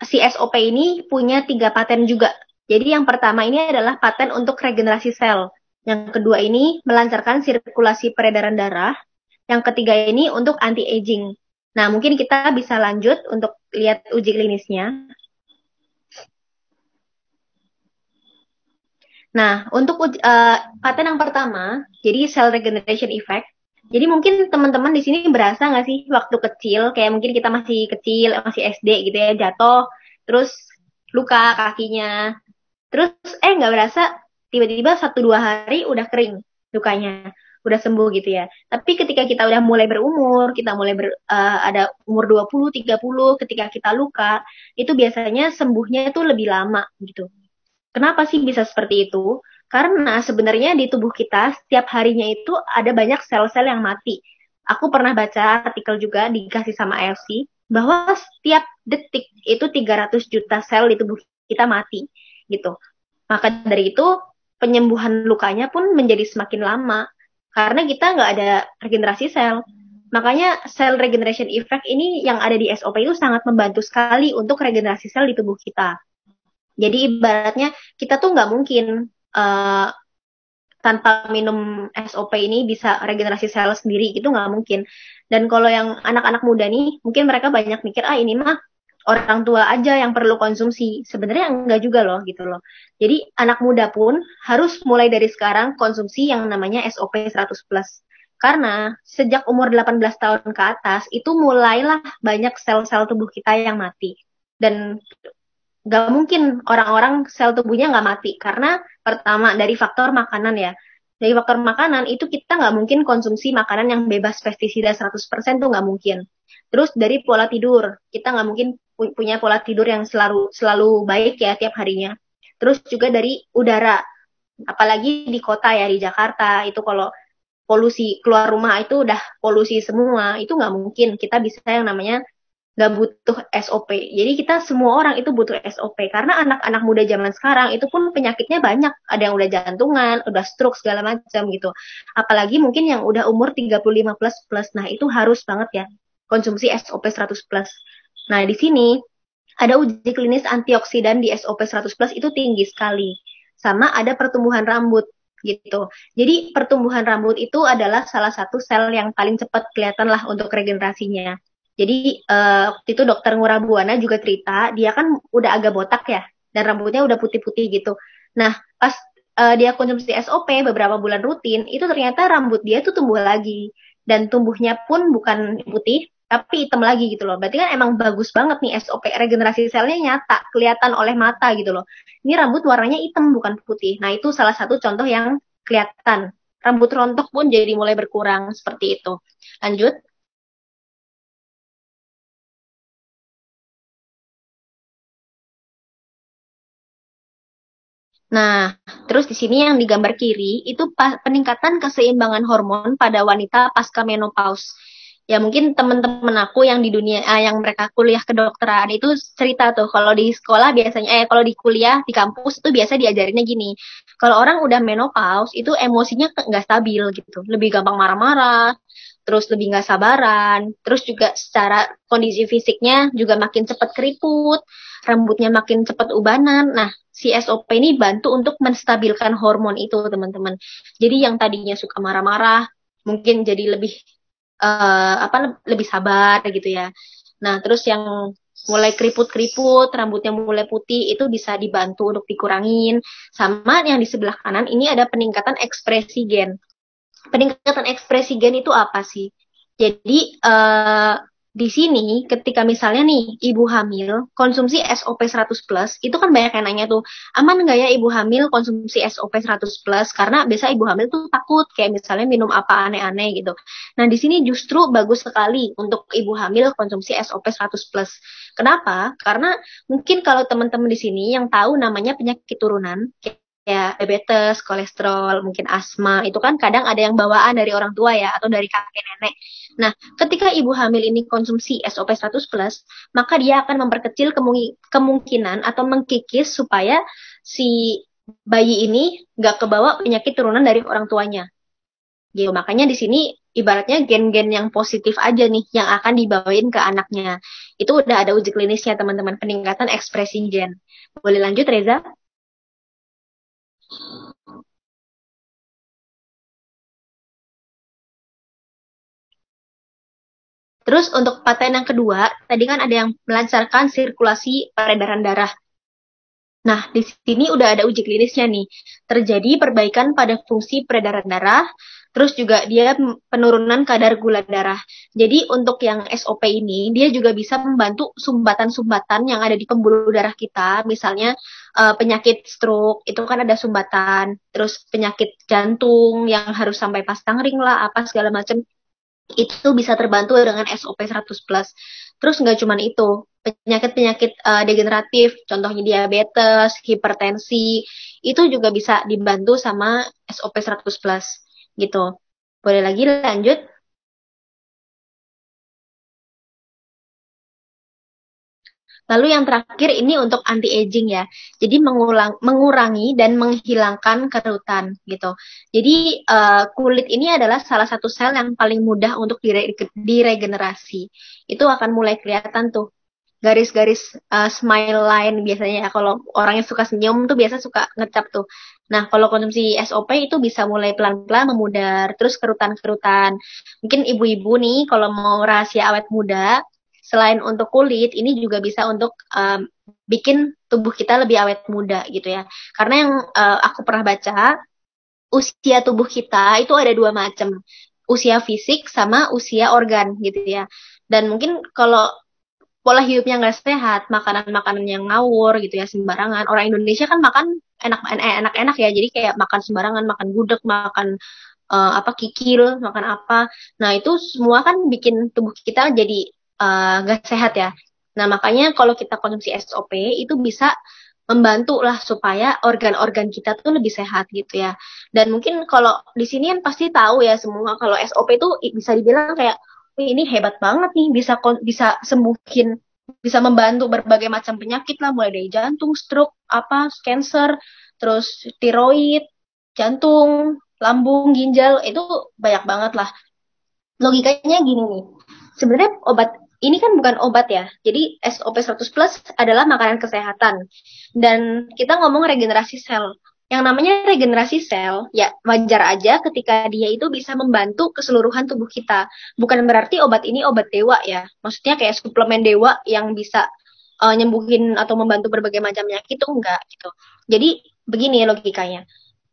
si SOP ini punya 3 paten juga. Jadi yang pertama ini adalah paten untuk regenerasi sel. Yang kedua ini melancarkan sirkulasi peredaran darah. Yang ketiga ini untuk anti-aging. Nah, mungkin kita bisa lanjut untuk lihat uji klinisnya. Nah, untuk paten yang pertama, jadi cell regeneration effect. Jadi mungkin teman-teman di sini berasa nggak sih waktu kecil, kayak mungkin kita masih kecil, masih SD gitu ya, jatuh, terus luka kakinya, terus nggak berasa tiba-tiba 1-2 hari udah kering lukanya, udah sembuh gitu ya. Tapi ketika kita udah mulai berumur, kita mulai ada umur 20, 30, ketika kita luka, itu biasanya sembuhnya itu lebih lama gitu. Kenapa sih bisa seperti itu? Karena sebenarnya di tubuh kita setiap harinya itu ada banyak sel-sel yang mati. Aku pernah baca artikel juga dikasih sama AFC bahwa setiap detik itu 300 juta sel di tubuh kita mati gitu. Maka dari itu penyembuhan lukanya pun menjadi semakin lama karena kita nggak ada regenerasi sel. Makanya cell regeneration effect ini yang ada di SOP itu sangat membantu sekali untuk regenerasi sel di tubuh kita. Jadi ibaratnya kita tuh nggak mungkin tanpa minum SOP ini bisa regenerasi sel sendiri, gitu nggak mungkin. Dan kalau yang anak-anak muda nih, mungkin mereka banyak mikir, ini mah orang tua aja yang perlu konsumsi. Sebenarnya enggak juga loh, gitu loh. Jadi anak muda pun harus mulai dari sekarang konsumsi yang namanya SOP 100+. Karena sejak umur 18 tahun ke atas, itu mulailah banyak sel-sel tubuh kita yang mati. Dan nggak mungkin orang-orang sel tubuhnya nggak mati karena pertama dari faktor makanan ya. Dari faktor makanan itu kita nggak mungkin konsumsi makanan yang bebas pestisida 100% tuh nggak mungkin. Terus dari pola tidur, kita nggak mungkin punya pola tidur yang selalu baik ya tiap harinya. Terus juga dari udara, apalagi di kota ya di Jakarta itu kalau polusi keluar rumah itu udah polusi semua, itu nggak mungkin kita bisa yang namanya nggak butuh SOP. Jadi kita semua orang itu butuh SOP karena anak-anak muda zaman sekarang itu pun penyakitnya banyak. Ada yang udah jantungan, udah stroke segala macam gitu. Apalagi mungkin yang udah umur 35 plus plus. Nah, itu harus banget ya konsumsi SOP 100 plus. Nah, di sini ada uji klinis antioksidan di SOP 100 plus itu tinggi sekali. Sama ada pertumbuhan rambut gitu. Jadi pertumbuhan rambut itu adalah salah satu sel yang paling cepat kelihatan lah untuk regenerasinya. Jadi waktu itu dokter Ngurabuana juga cerita, dia kan udah agak botak ya, dan rambutnya udah putih-putih gitu. Nah, pas dia konsumsi SOP beberapa bulan rutin, itu ternyata rambut dia tuh tumbuh lagi. Dan tumbuhnya pun bukan putih, tapi hitam lagi gitu loh. Berarti kan emang bagus banget nih SOP, regenerasi selnya nyata, kelihatan oleh mata gitu loh. Ini rambut warnanya hitam bukan putih. Nah itu salah satu contoh yang kelihatan. Rambut rontok pun jadi mulai berkurang seperti itu. Lanjut. Nah, terus di sini yang di gambar kiri itu peningkatan keseimbangan hormon pada wanita pasca menopause. Ya mungkin teman-teman aku yang di dunia yang mereka kuliah kedokteran itu cerita tuh kalau di sekolah biasanya kalau di kuliah di kampus itu biasa diajarinnya gini. Kalau orang udah menopause itu emosinya nggak stabil gitu, lebih gampang marah-marah, terus lebih nggak sabaran, terus juga secara kondisi fisiknya juga makin cepat keriput, rambutnya makin cepat ubanan. Nah, si SOP ini bantu untuk menstabilkan hormon itu, teman-teman. Jadi yang tadinya suka marah-marah, mungkin jadi lebih lebih sabar gitu ya. Nah, terus yang mulai keriput-keriput, rambutnya mulai putih, itu bisa dibantu untuk dikurangin. Sama yang di sebelah kanan, ini ada peningkatan ekspresi gen. Peningkatan ekspresi gen itu apa sih? Jadi di sini ketika misalnya nih ibu hamil konsumsi SOP 100 plus, itu kan banyak yang nanya tuh, aman nggak ya ibu hamil konsumsi SOP 100 plus? Karena biasa ibu hamil tuh takut kayak misalnya minum apa aneh-aneh gitu. Nah di sini justru bagus sekali untuk ibu hamil konsumsi SOP 100 plus. Kenapa? Karena mungkin kalau teman-teman di sini yang tahu namanya penyakit turunan, ya diabetes, kolesterol, mungkin asma, itu kan kadang ada yang bawaan dari orang tua ya, atau dari kakek nenek. Nah, ketika ibu hamil ini konsumsi SOP 100 plus, maka dia akan memperkecil kemungkinan atau mengkikis supaya si bayi ini nggak kebawa penyakit turunan dari orang tuanya. Gitu. Makanya di sini ibaratnya gen-gen yang positif aja nih yang akan dibawain ke anaknya. Itu udah ada uji klinisnya teman-teman, peningkatan ekspresi gen. Boleh lanjut Reza? Terus untuk paten yang kedua, tadi kan ada yang melancarkan sirkulasi peredaran darah. Nah, di sini udah ada uji klinisnya nih. Terjadi perbaikan pada fungsi peredaran darah, terus juga dia penurunan kadar gula darah. Jadi untuk yang SOP ini, dia juga bisa membantu sumbatan-sumbatan yang ada di pembuluh darah kita, misalnya penyakit stroke, itu kan ada sumbatan, terus penyakit jantung yang harus sampai pasang ring lah, apa segala macam itu bisa terbantu dengan SOP 100 plus. Terus nggak cuma itu, penyakit-penyakit degeneratif, contohnya diabetes, hipertensi, itu juga bisa dibantu sama SOP 100 plus gitu. Boleh lagi lanjut? Lalu yang terakhir ini untuk anti aging ya. Jadi mengurangi dan menghilangkan kerutan gitu. Jadi kulit ini adalah salah satu sel yang paling mudah untuk diregenerasi. Itu akan mulai kelihatan tuh garis-garis smile line biasanya ya. Kalau orang yang suka senyum tuh biasa suka ngecap tuh. Nah, kalau konsumsi SOP itu bisa mulai pelan-pelan memudar, terus kerutan-kerutan. Mungkin ibu-ibu nih kalau mau rahasia awet muda, selain untuk kulit, ini juga bisa untuk bikin tubuh kita lebih awet muda gitu ya. Karena yang aku pernah baca, usia tubuh kita itu ada dua macam. Usia fisik sama usia organ gitu ya. Dan mungkin kalau pola hidupnya nggak sehat, makanan-makanan yang ngawur gitu ya, sembarangan. Orang Indonesia kan makan enak-enak ya, jadi kayak makan sembarangan, makan gudeg, makan kikil, makan apa. Nah, itu semua kan bikin tubuh kita jadi nggak sehat ya. Nah, makanya kalau kita konsumsi SOP itu bisa membantu lah supaya organ-organ kita tuh lebih sehat gitu ya. Dan mungkin kalau di sini kan pasti tahu ya semua kalau SOP itu bisa dibilang kayak "Wih, ini hebat banget nih bisa sembuhin, bisa membantu berbagai macam penyakit lah mulai dari jantung, stroke, cancer, terus tiroid, jantung, lambung, ginjal itu banyak banget lah. Logikanya gini nih. Sebenarnya obat ini kan bukan obat ya. Jadi SOP 100 plus adalah makanan kesehatan. Dan kita ngomong regenerasi sel. Yang namanya regenerasi sel, ya wajar aja ketika dia itu bisa membantu keseluruhan tubuh kita. Bukan berarti obat ini obat dewa ya. Maksudnya kayak suplemen dewa yang bisa nyembuhin atau membantu berbagai macam penyakit itu enggak gitu. Jadi begini logikanya.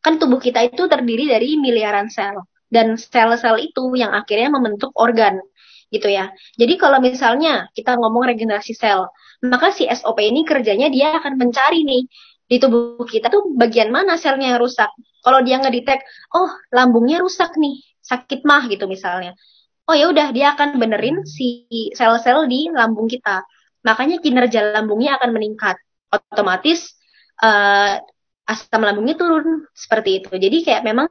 Kan tubuh kita itu terdiri dari miliaran sel. Dan sel-sel itu yang akhirnya membentuk organ gitu ya. Jadi kalau misalnya kita ngomong regenerasi sel, maka si SOP ini kerjanya dia akan mencari nih di tubuh kita tuh bagian mana selnya yang rusak. Kalau dia ngedetek, oh lambungnya rusak nih, sakit mah gitu misalnya. Oh ya udah dia akan benerin si sel-sel di lambung kita. Makanya kinerja lambungnya akan meningkat. Otomatis uh, asam lambungnya turun seperti itu. Jadi kayak memang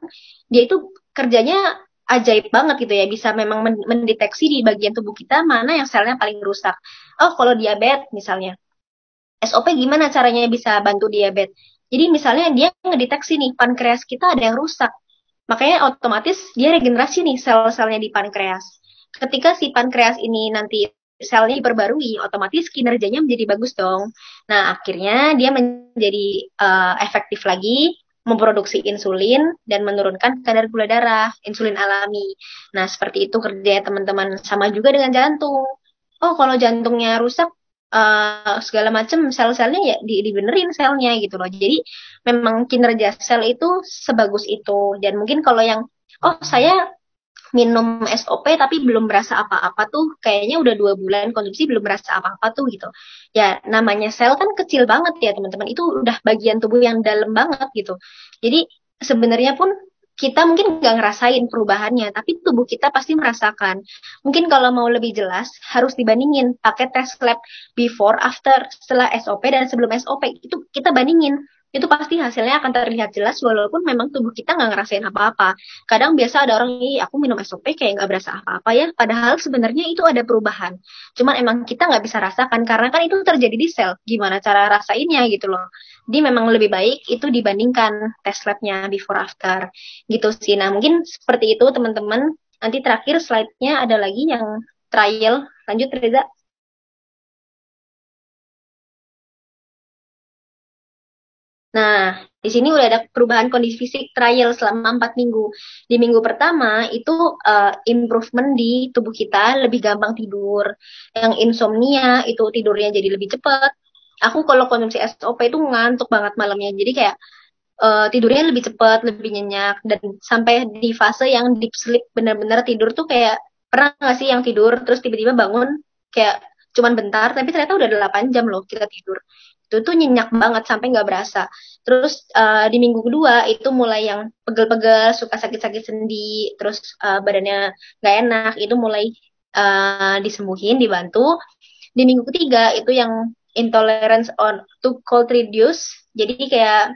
dia itu kerjanya ajaib banget gitu ya, bisa memang mendeteksi di bagian tubuh kita mana yang selnya paling rusak. Oh, kalau diabetes misalnya, SOP gimana caranya bisa bantu diabetes? Jadi misalnya dia ngedeteksi nih pankreas kita ada yang rusak. Makanya otomatis dia regenerasi nih sel-selnya di pankreas. Ketika si pankreas ini nanti selnya diperbarui, otomatis kinerjanya menjadi bagus dong. Nah, akhirnya dia menjadi efektif lagi, memproduksi insulin dan menurunkan kadar gula darah, insulin alami. Nah, seperti itu kerjanya teman-teman. Sama juga dengan jantung. Oh, kalau jantungnya rusak, segala macam sel-selnya ya dibenerin selnya gitu loh. Jadi memang kinerja sel itu sebagus itu. Dan mungkin kalau yang, oh saya minum SOP tapi belum berasa apa-apa tuh, kayaknya udah 2 bulan konsumsi belum berasa apa-apa tuh gitu. Ya namanya sel kan kecil banget ya teman-teman, itu udah bagian tubuh yang dalam banget gitu. Jadi sebenarnya pun kita mungkin nggak ngerasain perubahannya, tapi tubuh kita pasti merasakan. Mungkin kalau mau lebih jelas, harus dibandingin pakai tes lab before, after, setelah SOP dan sebelum SOP. Itu kita bandingin. Itu pasti hasilnya akan terlihat jelas walaupun memang tubuh kita nggak ngerasain apa-apa. Kadang biasa ada orang, ih aku minum SOP kayak nggak berasa apa-apa ya. Padahal sebenarnya itu ada perubahan. Cuman emang kita nggak bisa rasakan karena kan itu terjadi di sel. Gimana cara rasainnya gitu loh. Jadi memang lebih baik itu dibandingkan tes labnya before after gitu sih. Nah mungkin seperti itu teman-teman. Nanti terakhir slide-nya ada lagi yang trial. Lanjut Reza. Nah, di sini udah ada perubahan kondisi fisik trial selama 4 minggu. Di minggu pertama itu improvement di tubuh kita, lebih gampang tidur. Yang insomnia itu tidurnya jadi lebih cepat. Aku kalau konsumsi SOP itu ngantuk banget malamnya. Jadi kayak tidurnya lebih cepat, lebih nyenyak. Dan sampai di fase yang deep sleep, benar-benar tidur tuh kayak, pernah nggak sih yang tidur terus tiba-tiba bangun kayak cuman bentar, tapi ternyata udah 8 jam loh kita tidur. Itu tuh nyenyak banget sampai nggak berasa. Terus di minggu kedua itu mulai yang pegel-pegel, suka sakit-sakit sendi, terus badannya nggak enak, itu mulai disembuhin, dibantu. Di minggu ketiga itu yang intolerance on to cold reduce. Jadi kayak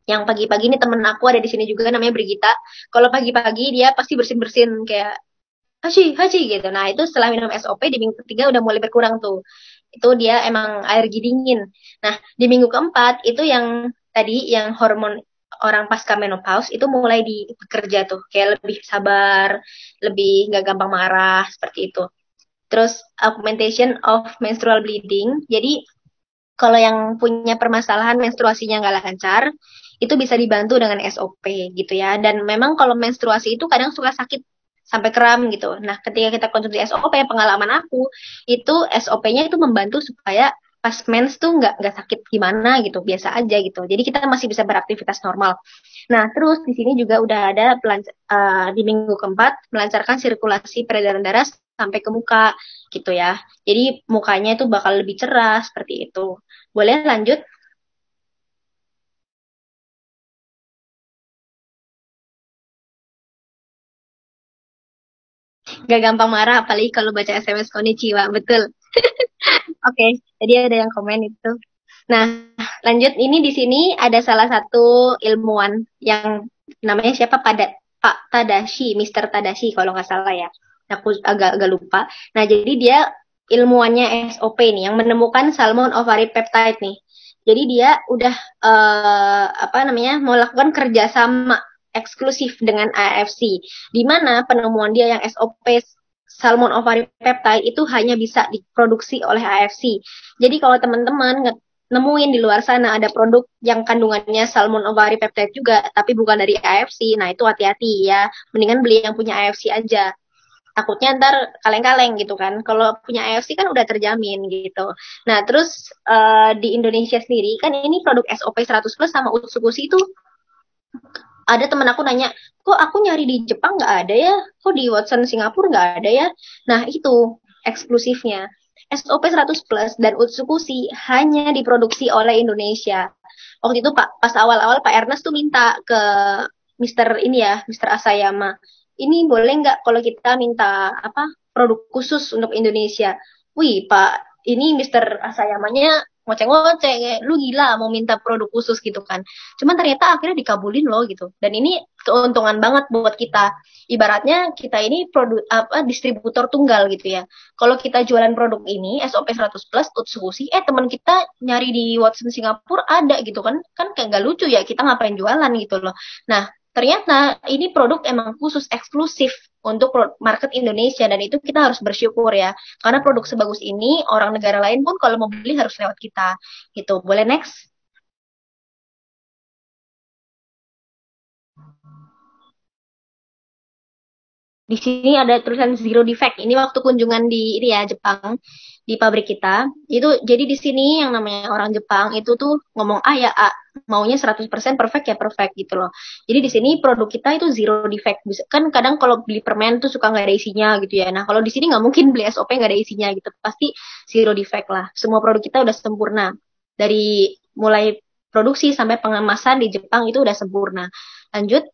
yang pagi-pagi ini temen aku ada di sini juga namanya Brigita. Kalau pagi-pagi dia pasti bersin-bersin kayak haji haji gitu. Nah itu setelah minum SOP di minggu ketiga udah mulai berkurang tuh. Itu dia emang alergi dingin. Nah di minggu keempat itu yang tadi yang hormon orang pasca menopause itu mulai bekerja tuh, kayak lebih sabar, lebih nggak gampang marah seperti itu. Terus augmentation of menstrual bleeding. Jadi kalau yang punya permasalahan menstruasinya nggak lancar, itu bisa dibantu dengan SOP gitu ya. Dan memang kalau menstruasi itu kadang suka sakit sampai kram gitu. Nah, ketika kita konsumsi SOP, pengalaman aku itu SOP-nya itu membantu supaya pas mens tuh nggak sakit gimana gitu, biasa aja gitu. Jadi kita masih bisa beraktivitas normal. Nah, terus di sini juga udah ada di minggu keempat melancarkan sirkulasi peredaran darah sampai ke muka gitu ya. Jadi mukanya itu bakal lebih cerah seperti itu. Boleh lanjut? Gak gampang marah, apalagi kalau baca SMS Konnichiwa. Betul. Oke, jadi ada yang komen itu. Nah, lanjut ini di sini ada salah satu ilmuwan yang namanya siapa, Pak Tadashi, Mister Tadashi kalau nggak salah ya. Aku agak lupa. Nah, jadi dia ilmuwannya SOP nih yang menemukan salmon ovary peptide nih. Jadi dia udah apa namanya melakukan kerjasama eksklusif dengan AFC, di mana penemuan dia yang SOP salmon ovary peptide itu hanya bisa diproduksi oleh AFC. Jadi kalau teman-teman nemuin di luar sana ada produk yang kandungannya salmon ovary peptide juga, tapi bukan dari AFC, nah itu hati-hati ya. Mendingan beli yang punya AFC aja. Takutnya ntar kaleng-kaleng gitu kan. Kalau punya AFC kan udah terjamin gitu. Nah terus di Indonesia sendiri kan ini produk SOP 100 plus sama Utsukushi itu Ada teman aku nanya, kok aku nyari di Jepang nggak ada ya? Kok di Watson Singapura nggak ada ya? Nah, itu eksklusifnya. SOP 100 Plus dan Utsukushi hanya diproduksi oleh Indonesia. Waktu itu Pak, pas awal-awal Pak Ernest tuh minta ke Mister ini ya, Mister Asayama. Ini boleh nggak kalau kita minta apa produk khusus untuk Indonesia? Wih, Pak, ini Mister Asayamanya ngoceh-ngoceh, kayak lu gila mau minta produk khusus gitu kan. Cuman ternyata akhirnya dikabulin loh gitu. Dan ini keuntungan banget buat kita. Ibaratnya kita ini produk apa distributor tunggal gitu ya. Kalau kita jualan produk ini SOP 100 plus Utsukushi, teman kita nyari di Watson Singapura ada gitu kan. Kan kayak gak lucu ya kita ngapain jualan gitu loh. Nah, ternyata ini produk emang khusus eksklusif untuk market Indonesia dan itu kita harus bersyukur ya. Karena produk sebagus ini orang negara lain pun kalau mau beli harus lewat kita gitu. Boleh next? Di sini ada tulisan zero defect. Ini waktu kunjungan di ini ya Jepang di pabrik kita. Itu jadi di sini yang namanya orang Jepang itu tuh ngomong A ya A, maunya 100% perfect ya perfect gitu loh. Jadi di sini produk kita itu zero defect. Kan kadang kalau beli permen tuh suka nggak ada isinya gitu ya. Nah, kalau di sini nggak mungkin beli SOP nggak ada isinya gitu. Pasti zero defect lah. Semua produk kita udah sempurna. Dari mulai produksi sampai pengemasan di Jepang itu udah sempurna. Lanjut.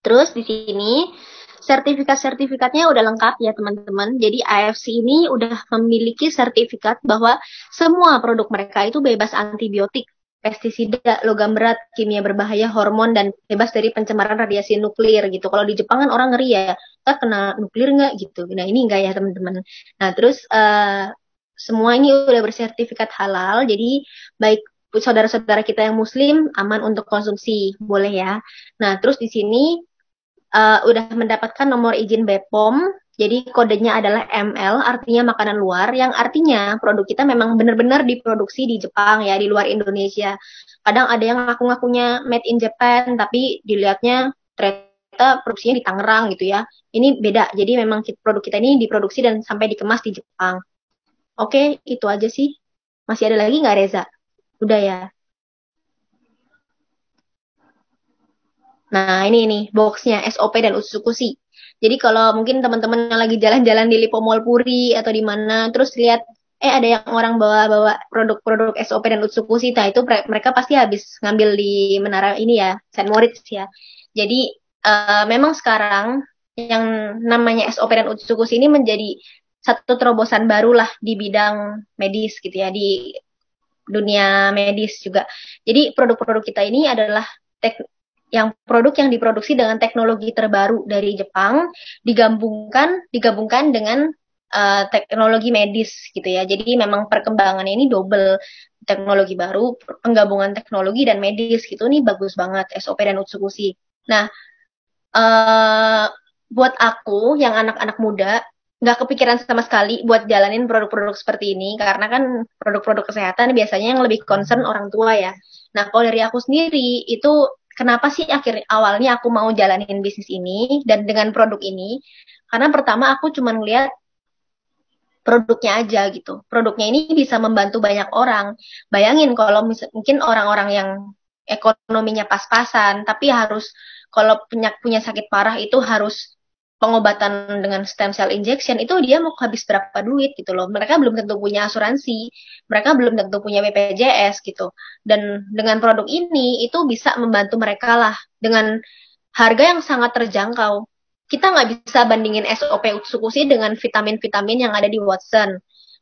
Terus di sini sertifikat-sertifikatnya udah lengkap ya teman-teman. Jadi AFC ini udah memiliki sertifikat bahwa semua produk mereka itu bebas antibiotik, pestisida, logam berat, kimia berbahaya, hormon, dan bebas dari pencemaran radiasi nuklir gitu. Kalau di Jepang kan orang ngeri ya, kita kena nuklir nggak gitu. Nah ini enggak ya teman-teman. Nah terus semua ini udah bersertifikat halal, jadi baik saudara-saudara kita yang muslim aman untuk konsumsi, boleh ya. Nah, terus di sini udah mendapatkan nomor izin BPOM. Jadi kodenya adalah ML, artinya makanan luar, yang artinya produk kita memang benar-benar diproduksi di Jepang ya, di luar Indonesia. Kadang ada yang ngaku-ngakunya made in Japan, tapi dilihatnya ternyata produksinya di Tangerang gitu ya. Ini beda, jadi memang produk kita ini diproduksi dan sampai dikemas di Jepang. Oke, itu aja sih. Masih ada lagi nggak Reza? Udah ya. Nah, ini nih boxnya SOP dan Utsukushi. Jadi kalau mungkin teman-teman yang lagi jalan-jalan di Lipo Mall Puri atau di mana, terus lihat ada yang orang bawa-bawa produk-produk SOP dan Utsukushi, nah itu mereka pasti habis ngambil di menara ini ya, Saint Moritz ya. Jadi memang sekarang yang namanya SOP dan Utsukushi ini menjadi satu terobosan baru lah di bidang medis gitu ya, di dunia medis juga. Jadi produk-produk kita ini adalah produk yang diproduksi dengan teknologi terbaru dari Jepang digabungkan dengan teknologi medis gitu ya. Jadi memang perkembangannya ini double, teknologi baru, penggabungan teknologi dan medis gitu nih bagus banget SOP dan Utsukushi. Nah, uh, buat aku yang anak-anak muda nggak kepikiran sama sekali buat jalanin produk-produk seperti ini karena kan produk-produk kesehatan biasanya yang lebih concern orang tua ya. Nah, kalau dari aku sendiri itu kenapa sih awalnya aku mau jalanin bisnis ini dan dengan produk ini? Karena pertama aku cuma ngeliat produknya aja gitu. Produknya ini bisa membantu banyak orang. Bayangin kalau mungkin orang-orang yang ekonominya pas-pasan, tapi harus kalau punya sakit parah itu harus pengobatan dengan stem cell injection itu dia mau habis berapa duit gitu loh. Mereka belum tentu punya asuransi, mereka belum tentu punya BPJS gitu. Dan dengan produk ini itu bisa membantu mereka lah dengan harga yang sangat terjangkau. Kita nggak bisa bandingin SOP Utsukushi dengan vitamin-vitamin yang ada di Watson.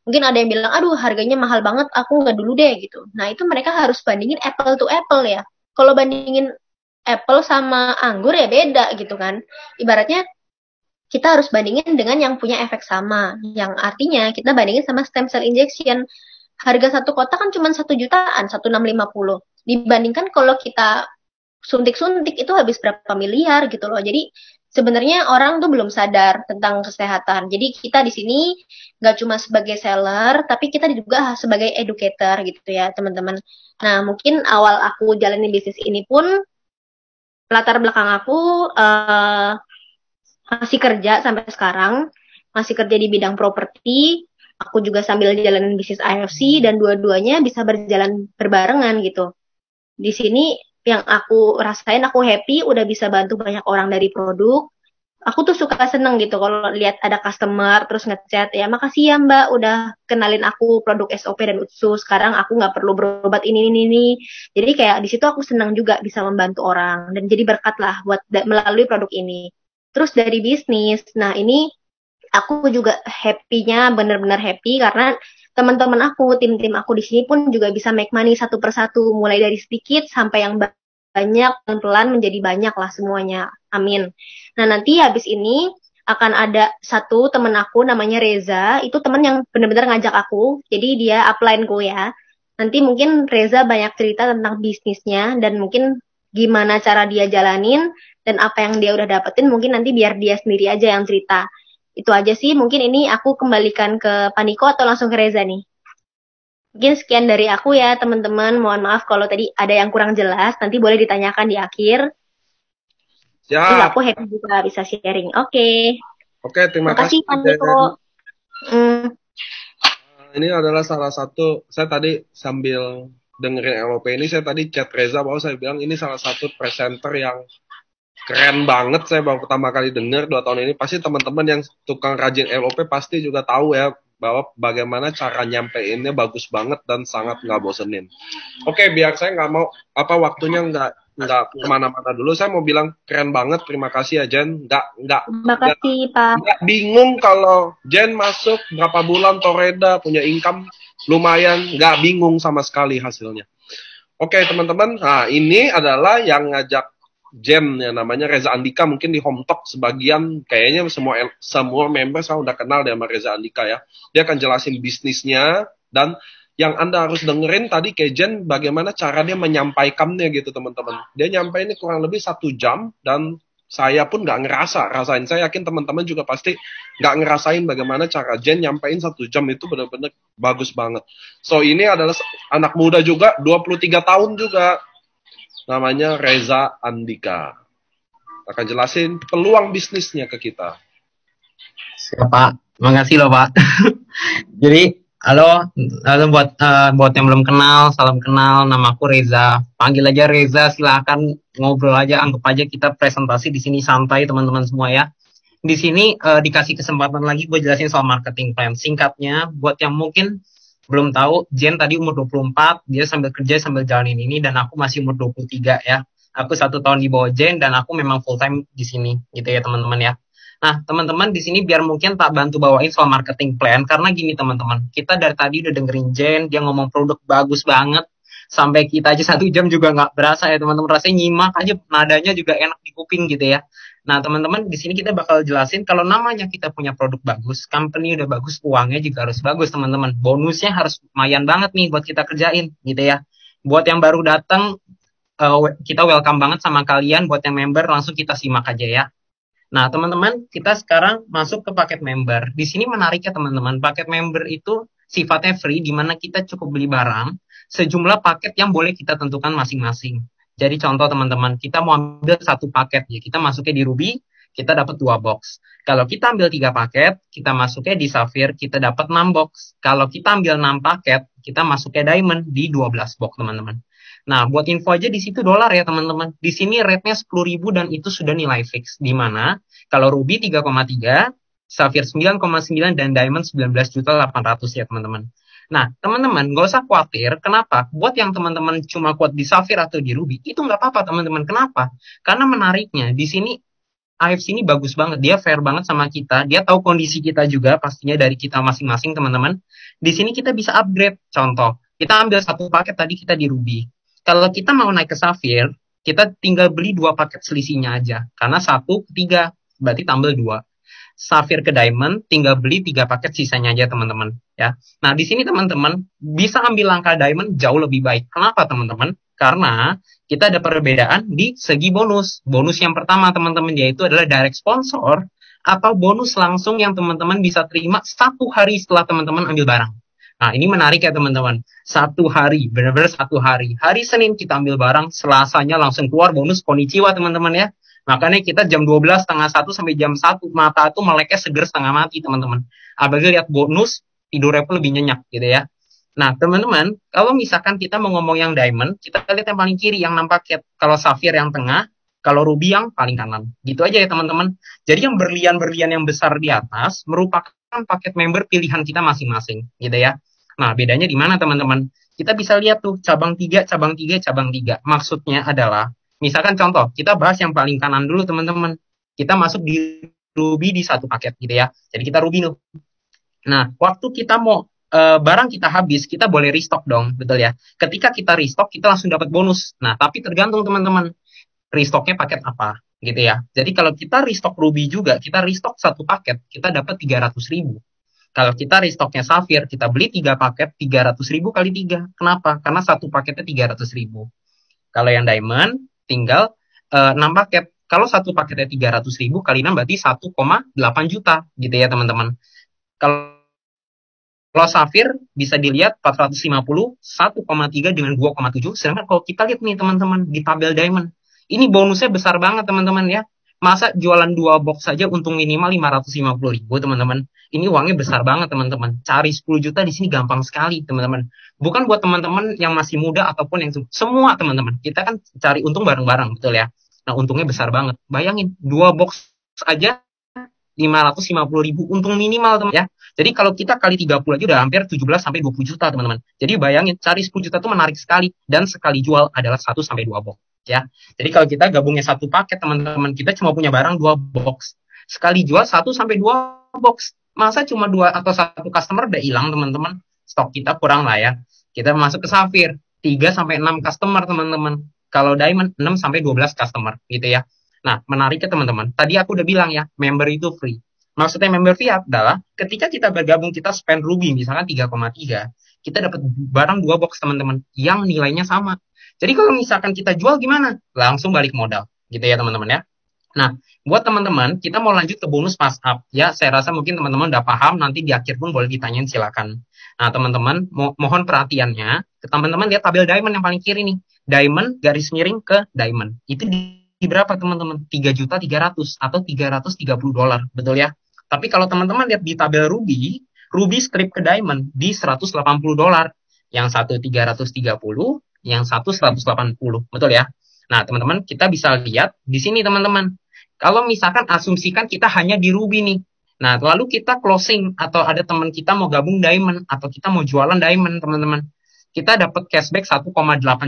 Mungkin ada yang bilang, aduh harganya mahal banget, aku nggak dulu deh gitu. Nah itu mereka harus bandingin apple to apple ya. Kalau bandingin apple sama anggur ya beda gitu kan. Ibaratnya kita harus bandingin dengan yang punya efek sama. Yang artinya kita bandingin sama stem cell injection. Harga satu kotak kan cuma 1 jutaan, 1.650. Dibandingkan kalau kita suntik-suntik itu habis berapa miliar gitu loh. Jadi sebenarnya orang tuh belum sadar tentang kesehatan. Jadi kita di sini nggak cuma sebagai seller, tapi kita juga sebagai educator gitu ya teman-teman. Nah mungkin awal aku jalanin bisnis ini pun latar belakang aku masih kerja sampai sekarang, masih kerja di bidang properti. aku juga sambil jalanin bisnis IFC dan dua-duanya bisa berjalan berbarengan gitu. Di sini yang aku rasain aku happy udah bisa bantu banyak orang dari produk. Aku tuh suka seneng gitu kalau lihat ada customer terus ngechat ya makasih ya Mbak udah kenalin aku produk SOP dan UTSU sekarang aku nggak perlu berobat ini. Jadi kayak di situ aku senang juga bisa membantu orang dan jadi berkat lah buat melalui produk ini. Terus dari bisnis, nah ini aku juga happy-nya bener-bener happy karena teman-teman aku, tim-tim aku di sini pun juga bisa make money satu persatu mulai dari sedikit sampai yang banyak pelan-pelan menjadi banyak lah semuanya. Amin. Nah, nanti habis ini akan ada satu temen aku namanya Reza. Itu temen yang benar-benar ngajak aku. Jadi dia upline ku ya. Nanti mungkin Reza banyak cerita tentang bisnisnya dan mungkin gimana cara dia jalanin dan apa yang dia udah dapetin. Mungkin nanti biar dia sendiri aja yang cerita. Itu aja sih. Mungkin ini aku kembalikan ke Paniko atau langsung ke Reza nih. Mungkin sekian dari aku ya teman-teman. Mohon maaf kalau tadi ada yang kurang jelas. Nanti boleh ditanyakan di akhir. Terus Siap. aku happy juga bisa sharing. Oke. Oke, terima Makasih kasih. Pak Niko. Ini adalah salah satu, saya tadi sambil dengerin LOP ini, saya tadi chat Reza bahwa saya bilang ini salah satu presenter yang keren banget. Saya baru pertama kali dengar 2 tahun ini. Pasti teman-teman yang tukang rajin LOP pasti juga tahu ya bahwa bagaimana cara nyampeinnya bagus banget dan sangat nggak bosenin. Oke, biar saya nggak mau waktunya nggak kemana-mana dulu. Saya mau bilang keren banget. Terima kasih ya Jen. Terima kasih Pak. Nggak bingung kalau Jen masuk berapa bulan Toreda punya income lumayan. Nggak bingung sama sekali hasilnya. Oke teman-teman. Nah ini adalah yang ngajak Jen ya namanya Reza Andika, mungkin di Home Talk sebagian kayaknya semua member saya udah kenal sama Reza Andika ya. Dia akan jelasin bisnisnya dan yang Anda harus dengerin tadi ke Jen bagaimana cara dia menyampaikannya gitu teman-teman. Dia nyampein ini kurang lebih 1 jam dan saya pun nggak rasain. Saya yakin teman-teman juga pasti nggak ngerasain bagaimana cara Jen nyampein 1 jam itu benar-benar bagus banget. So ini adalah anak muda juga, 23 tahun juga. Namanya Reza Andika. Akan jelasin peluang bisnisnya ke kita. Siap, Pak. Makasih loh, Pak. Jadi, halo buat yang belum kenal, salam kenal. Nama aku Reza. Panggil aja Reza, silakan ngobrol aja, anggap aja kita presentasi di sini santai teman-teman semua ya. Di sini dikasih kesempatan lagi gue jelasin soal marketing plan. Singkatnya, buat yang mungkin belum tahu, Jen tadi umur 24, dia sambil kerja sambil jalanin ini, dan aku masih umur 23 ya. Aku 1 tahun di bawah Jen, dan aku memang full time di sini, gitu ya teman-teman ya. Nah, teman-teman di sini biar mungkin tak bantu bawain soal marketing plan, karena gini teman-teman, kita dari tadi udah dengerin Jen, dia ngomong produk bagus banget, sampai kita aja 1 jam juga nggak berasa ya teman-teman, rasanya nyimak aja, nadanya juga enak di kuping gitu ya. Nah, teman-teman, di sini kita bakal jelasin kalau namanya kita punya produk bagus, company udah bagus, uangnya juga harus bagus, teman-teman. Bonusnya harus lumayan banget nih buat kita kerjain, gitu ya. Buat yang baru datang, kita welcome banget sama kalian. Buat yang member, langsung kita simak aja ya. Nah, teman-teman, kita sekarang masuk ke paket member. Di sini menarik ya, teman-teman. Paket member itu sifatnya free, di mana kita cukup beli barang, sejumlah paket yang boleh kita tentukan masing-masing. Jadi contoh teman-teman, kita mau ambil 1 paket ya, kita masuknya di Ruby, kita dapat 2 box. Kalau kita ambil 3 paket, kita masuknya di Sapphire, kita dapat 6 box. Kalau kita ambil 6 paket, kita masuknya Diamond di 12 box teman-teman. Nah, buat info aja di situ dolar ya teman-teman. Di sini rate-nya 10.000 dan itu sudah nilai fix. Di mana kalau Ruby 3,3, Sapphire 9,9 dan Diamond 19.800.000 ya teman-teman. Nah, teman-teman, nggak usah khawatir. Kenapa? Buat yang teman-teman cuma kuat di Sapphire atau di Ruby, itu nggak apa-apa, teman-teman. Kenapa? Karena menariknya, di sini AFC ini bagus banget. Dia fair banget sama kita. Dia tahu kondisi kita juga, pastinya dari kita masing-masing, teman-teman. Di sini kita bisa upgrade. Contoh, kita ambil 1 paket tadi kita di Ruby. Kalau kita mau naik ke Sapphire, kita tinggal beli 2 paket selisihnya aja. Karena 1 ke 3, berarti tambah 2. Sapphire ke Diamond, tinggal beli 3 paket sisanya aja teman-teman ya. Nah di sini teman-teman bisa ambil langkah Diamond jauh lebih baik. Kenapa teman-teman? Karena kita ada perbedaan di segi bonus. Bonus yang pertama teman-teman yaitu adalah direct sponsor atau bonus langsung yang teman-teman bisa terima 1 hari setelah teman-teman ambil barang. Nah ini menarik ya teman-teman. 1 hari, benar-benar 1 hari. Hari Senin kita ambil barang, Selasanya langsung keluar bonus konnichiwa teman-teman ya. Makanya kita jam 12, setengah 1 sampai jam 1, mata tuh meleknya seger setengah mati teman-teman. Apalagi lihat bonus, tidurnya pun lebih nyenyak gitu ya. Nah, teman-teman, kalau misalkan kita mau ngomong yang diamond, kita lihat yang paling kiri yang 6 paket. Kalau sapphire yang tengah, kalau ruby yang paling kanan. Gitu aja ya teman-teman. Jadi yang berlian-berlian yang besar di atas merupakan paket member pilihan kita masing-masing, gitu ya. Nah, bedanya di mana teman-teman? Kita bisa lihat tuh cabang 3, cabang 3, cabang 3. Maksudnya adalah, misalkan contoh, kita bahas yang paling kanan dulu teman-teman. Kita masuk di ruby di satu paket gitu ya. Jadi kita ruby tuh. Nah, waktu kita mau barang kita habis, kita boleh restock dong, betul ya. Ketika kita restock, kita langsung dapat bonus. Nah, tapi tergantung teman-teman, restocknya paket apa, gitu ya. Jadi kalau kita restock ruby juga, kita restock satu paket, kita dapat 300.000. Kalau kita restocknya Sapphire, kita beli 3 paket, 300.000 kali 3. Kenapa? Karena satu paketnya 300.000. Kalau yang Diamond, tinggal 6 paket. Kalau satu paketnya 300.000 kali 6 berarti 1,8 juta, gitu ya teman-teman. Kalau Sapphire bisa dilihat 450, 1,3 dengan 2,7. Sedangkan kalau kita lihat nih teman-teman di tabel Diamond, ini bonusnya besar banget teman-teman ya. Masa jualan 2 box saja untung minimal 550.000 teman-teman. Ini uangnya besar banget teman-teman. Cari 10 juta di sini gampang sekali teman-teman. Bukan buat teman-teman yang masih muda ataupun yang semua teman-teman. Kita kan cari untung bareng-bareng, betul ya. Nah, untungnya besar banget. Bayangin 2 box aja 550.000 untung minimal teman ya. Jadi kalau kita kali 30 aja udah hampir 17 sampai 20 juta teman-teman. Jadi bayangin cari 10 juta itu menarik sekali dan sekali jual adalah 1 sampai 2 box ya. Jadi kalau kita gabungnya satu paket teman-teman, kita cuma punya barang 2 box. Sekali jual 1 sampai 2 box. Masa cuma 2 atau 1 customer udah hilang teman-teman. Stok kita kurang lah ya. Kita masuk ke Sapphire 3 sampai 6 customer teman-teman. Kalau Diamond 6 sampai 12 customer gitu ya. Nah, menariknya teman-teman, tadi aku udah bilang ya, member itu free. Maksudnya member free adalah ketika kita bergabung, kita spend ruby misalkan 3,3, kita dapat barang 2 box teman-teman yang nilainya sama. Jadi kalau misalkan kita jual gimana? Langsung balik modal gitu ya teman-teman ya. Nah, buat teman-teman, kita mau lanjut ke bonus pass up ya. Saya rasa mungkin teman-teman udah paham, nanti di akhir pun boleh ditanyain silakan. Nah, teman-teman, mohon perhatiannya, teman-teman lihat tabel diamond yang paling kiri nih. Diamond garis miring ke diamond. Itu di berapa teman-teman? 3.300.000 atau $330, betul ya? Tapi kalau teman-teman lihat di tabel ruby, ruby strip ke diamond di $180. Yang satu 330, yang satu 180, betul ya? Nah, teman-teman, kita bisa lihat di sini teman-teman. Kalau misalkan asumsikan kita hanya di ruby nih. Nah, lalu kita closing atau ada teman kita mau gabung diamond atau kita mau jualan diamond, teman-teman. Kita dapat cashback 1,8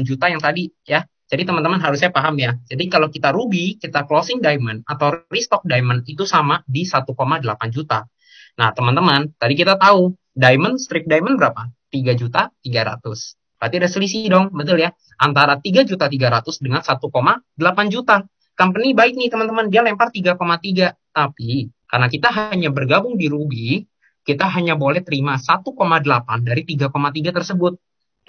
juta yang tadi ya. Jadi teman-teman harusnya paham ya. Jadi kalau kita ruby, kita closing diamond atau restock diamond itu sama di 1,8 juta. Nah, teman-teman, tadi kita tahu diamond strip diamond berapa? 3.300.000. Berarti ada selisih dong, betul ya? Antara 3.300.000 dengan 1,8 juta. Company baik nih teman-teman, dia lempar 3,3. Tapi karena kita hanya bergabung di ruby, kita hanya boleh terima 1,8 dari 3,3 tersebut.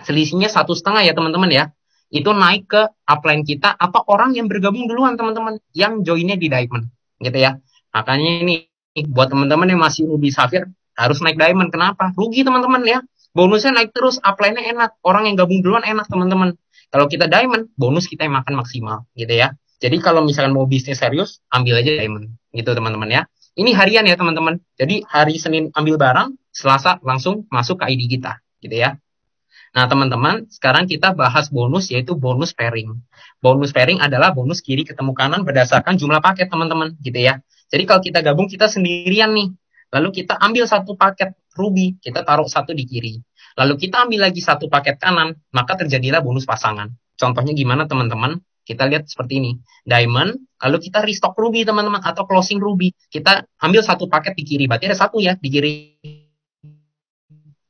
Selisihnya 1,5 ya teman-teman ya. Itu naik ke upline kita atau orang yang bergabung duluan teman-teman, yang joinnya di diamond gitu ya. Makanya ini buat teman-teman yang masih ruby sapphire harus naik diamond. Kenapa? Rugi teman-teman ya. Bonusnya naik terus, upline-nya enak, orang yang gabung duluan enak teman-teman. Kalau kita diamond, bonus kita yang makan maksimal gitu ya. Jadi kalau misalkan mau bisnis serius, ambil aja diamond gitu teman-teman ya. Ini harian ya teman-teman. Jadi hari Senin ambil barang, Selasa langsung masuk ke ID kita gitu ya. Nah, teman-teman, sekarang kita bahas bonus, yaitu bonus pairing. Bonus pairing adalah bonus kiri ketemu kanan berdasarkan jumlah paket, teman-teman, gitu ya. Jadi kalau kita gabung, kita sendirian nih. Lalu kita ambil satu paket ruby, kita taruh satu di kiri. Lalu kita ambil lagi satu paket kanan, maka terjadilah bonus pasangan. Contohnya gimana, teman-teman? Kita lihat seperti ini. Diamond, lalu kita restock ruby, teman-teman, atau closing ruby. Kita ambil satu paket di kiri, berarti ada satu ya di kiri.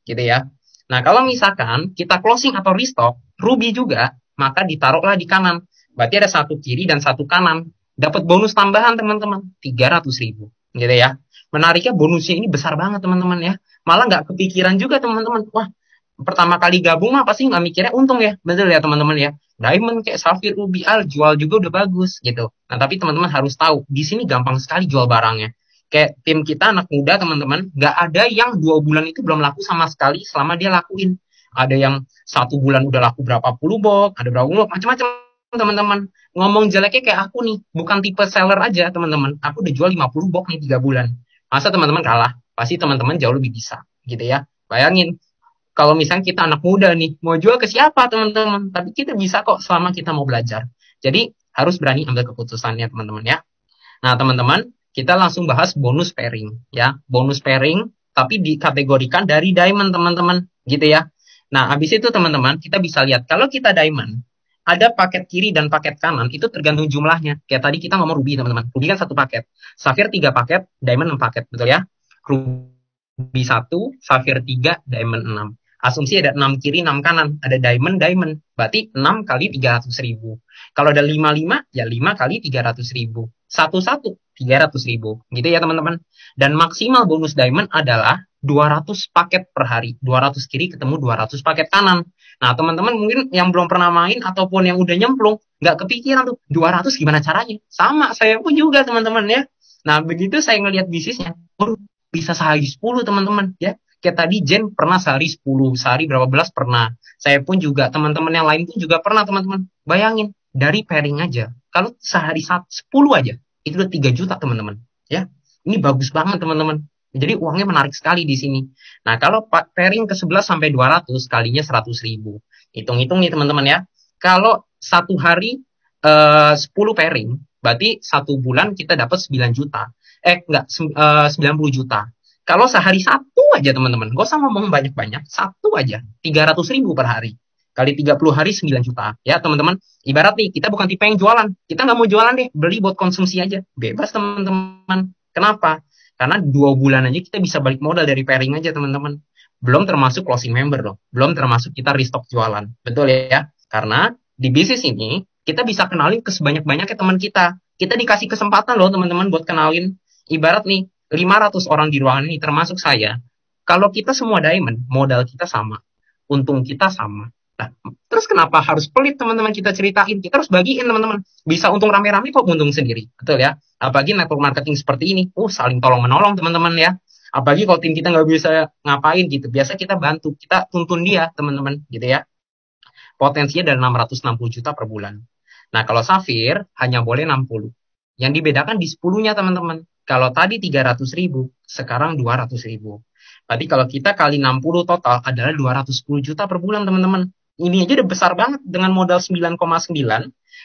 Gitu ya. Nah, kalau misalkan kita closing atau restock, ruby juga, maka ditaruhlah di kanan. Berarti ada satu kiri dan satu kanan. Dapat bonus tambahan, teman-teman. 300.000. Gitu ya. Menariknya bonusnya ini besar banget, teman-teman ya. Malah nggak kepikiran juga, teman-teman. Wah, pertama kali gabung mah pasti nggak mikirnya untung ya. Betul ya, teman-teman ya. Diamond kayak Sapphire, Ruby, Al, jual juga udah bagus, gitu. Nah, tapi teman-teman harus tahu, di sini gampang sekali jual barangnya. Kayak tim kita anak muda teman-teman, nggak ada yang 2 bulan itu belum laku sama sekali selama dia lakuin. Ada yang 1 bulan udah laku berapa puluh box, ada berapa puluh, macam-macam teman-teman. Ngomong jeleknya kayak aku nih, bukan tipe seller aja teman-teman. Aku udah jual 50 box nih 3 bulan. Masa teman-teman kalah? Pasti teman-teman jauh lebih bisa, gitu ya. Bayangin, kalau misalnya kita anak muda nih, mau jual ke siapa teman-teman? Tapi kita bisa kok selama kita mau belajar. Jadi harus berani ambil keputusannya teman-teman ya. Nah teman-teman, kita langsung bahas bonus pairing ya. Bonus pairing tapi dikategorikan dari diamond teman-teman gitu ya. Nah habis itu teman-teman kita bisa lihat kalau kita diamond, ada paket kiri dan paket kanan itu tergantung jumlahnya. Kayak tadi kita ngomong ruby teman-teman. Ruby kan 1 paket. Safir 3 paket, diamond 6 paket, betul ya? Ruby 1, safir 3, diamond 6. Asumsi ada 6 kiri, 6 kanan. Ada diamond, diamond. Berarti 6 kali 300.000. Kalau ada 5, ya 5 kali 300.000. 1, 300.000. Gitu ya teman-teman. Dan maksimal bonus diamond adalah 200 paket per hari. 200 kiri ketemu 200 paket kanan. Nah, teman-teman mungkin yang belum pernah main ataupun yang udah nyemplung, nggak kepikiran tuh, 200 gimana caranya? Sama, saya pun juga teman-teman ya. Nah, begitu saya ngelihat bisnisnya, bisa sehari 10 teman-teman ya. Kayak tadi Jen pernah sehari 10, sehari berapa belas pernah. Saya pun juga, teman-teman yang lain pun juga pernah teman-teman. Bayangin, dari pairing aja, kalau sehari 10 aja, itu udah 3 juta teman-teman ya. Ini bagus banget teman-teman. Jadi uangnya menarik sekali di sini. Nah, kalau pairing ke 11 sampai 200 kalinya 100.000. Hitung-hitung nih teman-teman ya. Kalau satu hari 10 pairing, berarti 1 bulan kita dapat 9 juta. Enggak, 90 juta. Kalau sehari 1 aja teman-teman, gak usah ngomong banyak-banyak, 1 aja, 300.000 per hari. Kali 30 hari 9 juta. Ya teman-teman, ibarat nih, kita bukan tipe yang jualan. Kita nggak mau jualan deh, beli buat konsumsi aja. Bebas teman-teman. Kenapa? Karena 2 bulan aja kita bisa balik modal dari pairing aja teman-teman. Belum termasuk closing member loh. Belum termasuk kita restock jualan. Betul ya? Karena di bisnis ini kita bisa kenalin ke sebanyak-banyaknya teman kita. Kita dikasih kesempatan loh teman-teman buat kenalin. Ibarat nih 500 orang di ruangan ini termasuk saya. Kalau kita semua diamond, modal kita sama. Untung kita sama. Nah, terus kenapa harus pelit teman-teman kita ceritain? Kita harus bagiin teman-teman. Bisa untung rame-rame kok untung sendiri. Betul ya? Apalagi network marketing seperti ini. Saling tolong-menolong teman-teman ya. Apalagi kalau tim kita nggak bisa ngapain gitu. Biasa kita bantu. Kita tuntun dia teman-teman gitu ya. Potensinya dari 660 juta per bulan. Nah, kalau Safir hanya boleh 60. Yang dibedakan di 10-nya teman-teman. Kalau tadi 300.000, sekarang 200.000. Berarti kalau kita kali 60 total adalah 210 juta per bulan teman-teman. Ini aja udah besar banget dengan modal 9,9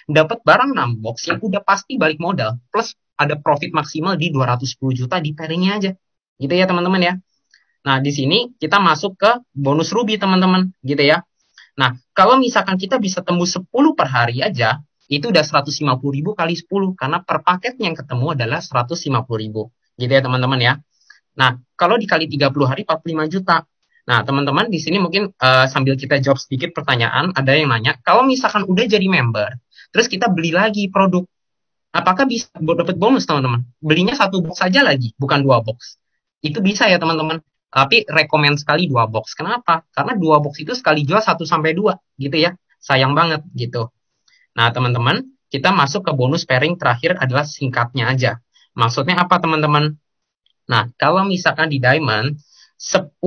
dapat barang 6 box yang udah pasti balik modal plus ada profit maksimal di 210 juta di pairingnya aja. Gitu ya teman-teman ya. Nah, di sini kita masuk ke bonus ruby teman-teman, gitu ya. Nah, kalau misalkan kita bisa tembus 10 per hari aja, itu udah 150.000 kali 10 karena per paketnya yang ketemu adalah 150.000. Gitu ya teman-teman ya. Nah, kalau dikali 30 hari 45 juta. Nah, teman-teman di sini mungkin sambil kita jawab sedikit pertanyaan, ada yang nanya, kalau misalkan udah jadi member, terus kita beli lagi produk, apakah bisa dapat bonus teman-teman? Belinya 1 box saja lagi, bukan 2 box. Itu bisa ya teman-teman. Tapi rekomend sekali 2 box. Kenapa? Karena 2 box itu sekali jual 1 sampai 2 gitu ya. Sayang banget gitu. Nah, teman-teman, kita masuk ke bonus pairing terakhir adalah singkatnya aja. Maksudnya apa teman-teman? Nah, kalau misalkan di Diamond 10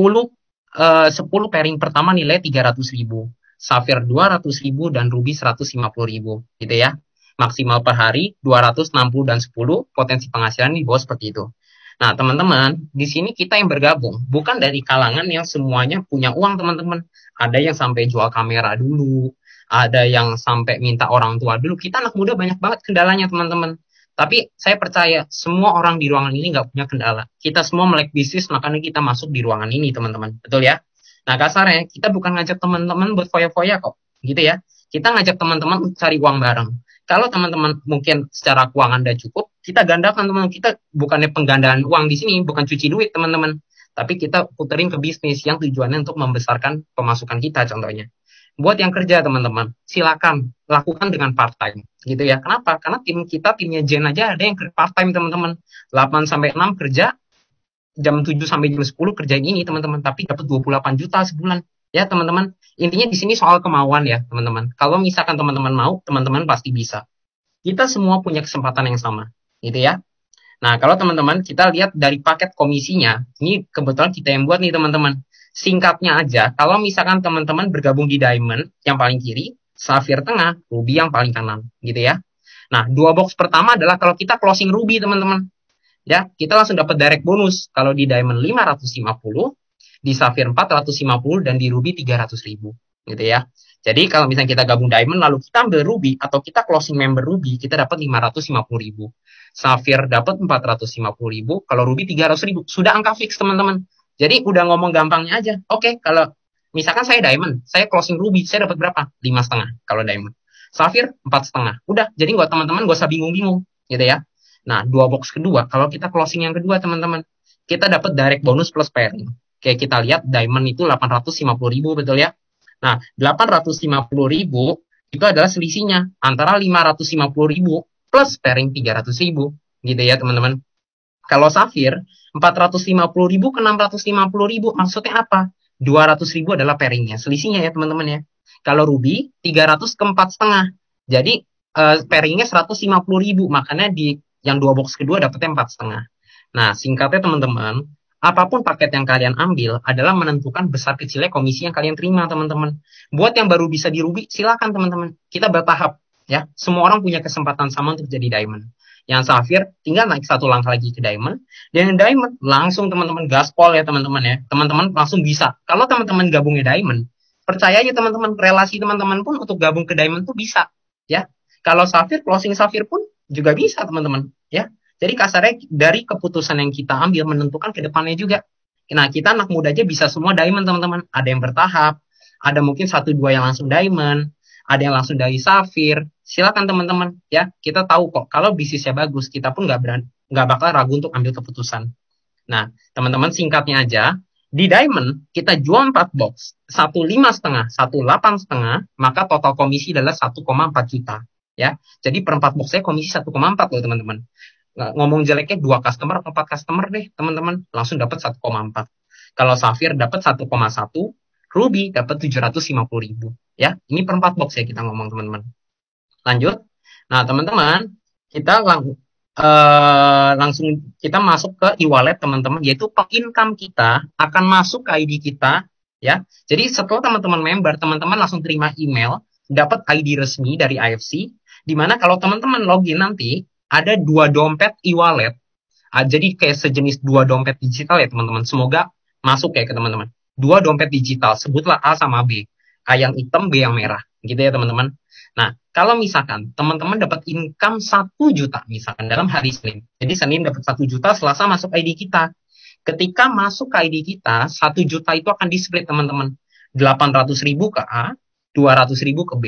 pairing pertama nilai 300.000, Safir 200.000 dan Ruby 150.000 gitu ya. Maksimal per hari 260 dan 10, potensi penghasilan di bawah seperti itu. Nah, teman-teman, di sini kita yang bergabung bukan dari kalangan yang semuanya punya uang, teman-teman. Ada yang sampai jual kamera dulu, ada yang sampai minta orang tua dulu. Kita anak muda banyak banget kendalanya, teman-teman. Tapi saya percaya semua orang di ruangan ini nggak punya kendala. Kita semua melek bisnis, makanya kita masuk di ruangan ini, teman-teman. Betul ya? Nah, kasarnya kita bukan ngajak teman-teman buat foya-foya kok. Gitu ya. Kita ngajak teman-teman cari uang bareng. Kalau teman-teman mungkin secara keuangan udah cukup, kita gandakan teman-teman. Kita bukannya penggandaan uang di sini, bukan cuci duit, teman-teman. Tapi kita puterin ke bisnis yang tujuannya untuk membesarkan pemasukan kita, contohnya. Buat yang kerja teman-teman, silakan lakukan dengan part time gitu ya. Kenapa? Karena tim kita, timnya Jen aja ada yang part time teman-teman. 8 sampai 6 kerja, jam 7 sampai jam 10 kerja ini teman-teman, tapi dapat 28 juta sebulan. Ya teman-teman, intinya di sini soal kemauan ya teman-teman. Kalau misalkan teman-teman mau, teman-teman pasti bisa. Kita semua punya kesempatan yang sama, gitu ya. Nah, kalau teman-teman kita lihat dari paket komisinya, ini kebetulan kita yang buat nih teman-teman. Singkatnya aja, kalau misalkan teman-teman bergabung di Diamond yang paling kiri, Safir tengah, Ruby yang paling kanan, gitu ya. Nah, 2 box pertama adalah kalau kita closing Ruby, teman-teman. Ya, kita langsung dapat direct bonus. Kalau di Diamond 550, di Safir 450 dan di Ruby 300.000 gitu ya. Jadi kalau misalnya kita gabung Diamond lalu kita ambil Ruby atau kita closing member Ruby, kita dapat 550.000. Safir dapat 450.000, kalau Ruby 300.000. Sudah angka fix teman-teman. Jadi udah ngomong gampangnya aja. Oke, kalau misalkan saya Diamond, saya closing Ruby, saya dapat berapa? 5,5 kalau Diamond. Safir 4,5. Udah, jadi nggak teman-teman gak usah bingung-bingung gitu ya. Nah, dua box kedua, kalau kita closing yang kedua teman-teman, kita dapat direct bonus plus pairing. Kayak kita lihat Diamond itu 850.000 betul ya. Nah, 850.000 itu adalah selisihnya antara 550.000 plus pairing 300.000 gitu ya teman-teman. Kalau Safir 450.000 ke 650.000 maksudnya apa? 200.000 adalah pairingnya, selisihnya ya teman-teman ya. Kalau Ruby 300 ke 4,5. Jadi pairingnya 150.000, makanya di yang dua box kedua dapetnya 4,5. Nah, singkatnya teman-teman, apapun paket yang kalian ambil adalah menentukan besar kecilnya komisi yang kalian terima, teman-teman. Buat yang baru bisa di Ruby, silakan teman-teman. Kita bertahap, ya. Semua orang punya kesempatan sama untuk jadi Diamond. Yang Safir, tinggal naik satu langkah lagi ke Diamond. Dan yang Diamond, langsung teman-teman gaspol ya teman-teman ya. Teman-teman langsung bisa. Kalau teman-teman gabungnya Diamond, percaya aja teman-teman, relasi teman-teman pun untuk gabung ke Diamond tuh bisa, ya. Kalau Safir, closing Safir pun juga bisa teman-teman, ya. Jadi kasarnya dari keputusan yang kita ambil menentukan ke depannya juga. Nah, kita anak muda aja bisa semua Diamond, teman-teman. Ada yang bertahap, ada mungkin 1-2 yang langsung Diamond, ada yang langsung dari Safir. Silakan teman-teman, ya. Kita tahu kok, kalau bisnisnya bagus, kita pun nggak bakal ragu untuk ambil keputusan. Nah, teman-teman singkatnya aja, di Diamond kita jual 4 box, 1,5,5, 1,8,5, maka total komisi adalah 1,4 juta. Ya, jadi per 4 boxnya komisi 1,4 loh teman-teman. Ngomong jeleknya 2 customer atau 4 customer deh teman-teman, langsung dapat 1,4. Kalau Safir dapat 1,1, Ruby dapat 750.000 ya. Ini per 4 box ya kita ngomong teman-teman. Lanjut. Nah teman-teman, kita langsung kita masuk ke e-wallet teman-teman, yaitu income kita akan masuk ke ID kita ya. Jadi setelah teman-teman member, teman-teman langsung terima email, dapat ID resmi dari IFC, di mana kalau teman-teman login nanti ada 2 dompet e-wallet. Jadi kayak sejenis 2 dompet digital ya teman-teman. Semoga masuk ya ke teman-teman. 2 dompet digital, sebutlah A sama B. A yang hitam, B yang merah. Gitu ya teman-teman. Nah, kalau misalkan teman-teman dapat income 1 juta misalkan dalam hari Senin. Jadi Senin dapat 1 juta, Selasa masuk ID kita. Ketika masuk ke ID kita, 1 juta itu akan di-split teman-teman. 800.000 ke A, 200.000 ke B.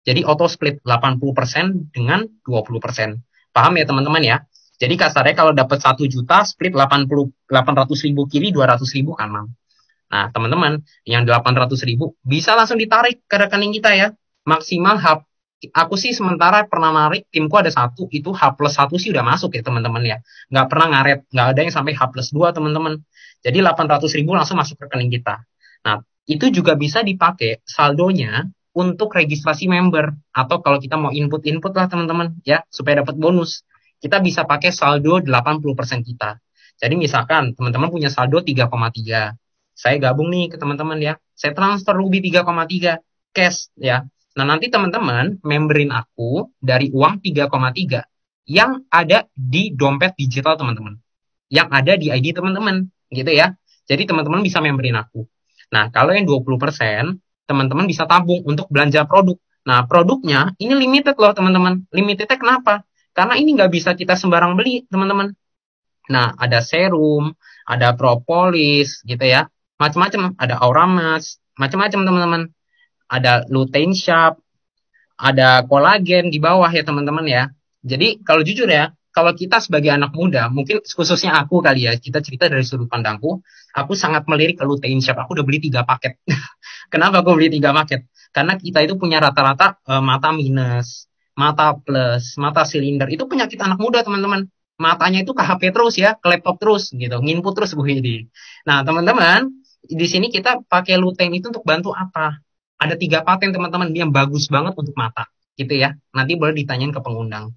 Jadi auto split 80% dengan 20%. Paham ya teman-teman ya? Jadi kasarnya kalau dapat 1 juta, split 800.000 kiri, 200.000 kanan. Nah teman-teman, yang 800.000 bisa langsung ditarik ke rekening kita ya. Maksimal aku sih sementara pernah narik, timku ada 1, itu H+1 sih udah masuk ya teman-teman ya. Nggak pernah ngaret, nggak ada yang sampai H+2 teman-teman. Jadi 800.000 langsung masuk ke rekening kita. Nah, itu juga bisa dipakai saldonya untuk registrasi member, atau kalau kita mau input lah teman-teman ya, supaya dapat bonus, kita bisa pakai saldo 80% kita. Jadi misalkan teman-teman punya saldo 3,3, saya gabung nih ke teman-teman ya, saya transfer Ruby 3,3 cash ya. Nah nanti teman-teman memberin aku dari uang 3,3 yang ada di dompet digital teman-teman, yang ada di ID teman-teman gitu ya. Jadi teman-teman bisa memberin aku. Nah kalau yang 20%, teman-teman bisa tabung untuk belanja produk. Nah, produknya ini limited loh, teman-teman. Limitednya kenapa? Karena ini nggak bisa kita sembarang beli, teman-teman. Nah, ada serum, ada propolis, gitu ya. Macam-macam. Ada Auramas, macam-macam, teman-teman. Ada lutein shop, ada kolagen di bawah ya, teman-teman ya. Jadi, kalau jujur ya, kalau kita sebagai anak muda, mungkin khususnya aku kali ya, kita cerita dari sudut pandangku, aku sangat melirik ke lutein shop. Aku udah beli 3 paket. Kenapa aku beli 3 paket? Karena kita itu punya rata-rata mata minus, mata plus, mata silinder. Itu penyakit anak muda, teman-teman. Matanya itu ke HP terus ya, ke laptop terus gitu, nginput terus Bu Hidi. Nah, teman-teman, di sini kita pakai lutein itu untuk bantu apa? Ada 3 paten, teman-teman, yang bagus banget untuk mata, gitu ya. Nanti boleh ditanyain ke pengundang.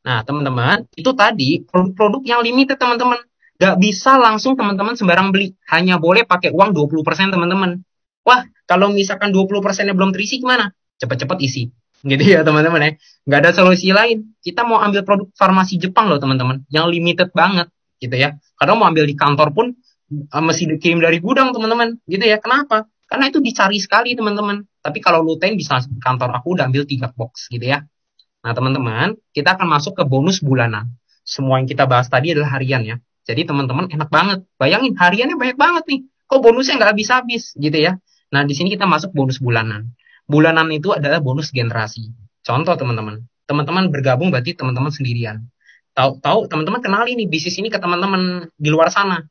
Nah, teman-teman, itu tadi produk-produk yang limited, teman-teman. Gak bisa langsung teman-teman sembarang beli. Hanya boleh pakai uang 20%, teman-teman. Wah, kalau misalkan 20%-nya belum terisi gimana? Cepet-cepet isi. Gitu ya, teman-teman ya. Gak ada solusi lain. Kita mau ambil produk farmasi Jepang loh, teman-teman. Yang limited banget, gitu ya. Kadang mau ambil di kantor pun mesti dikirim dari gudang teman-teman, gitu ya. Kenapa? Karena itu dicari sekali teman-teman. Tapi kalau lutein bisa langsung ke kantor, aku udah ambil 3 box gitu ya. Nah teman-teman, kita akan masuk ke bonus bulanan. Semua yang kita bahas tadi adalah harian ya. Jadi teman-teman enak banget. Bayangin hariannya banyak banget nih. Kok bonusnya nggak habis-habis gitu ya. Nah di sini kita masuk bonus bulanan. Bulanan itu adalah bonus generasi. Contoh teman-teman. Teman-teman bergabung berarti teman-teman sendirian. Tahu teman-teman kenali nih bisnis ini ke teman-teman di luar sana.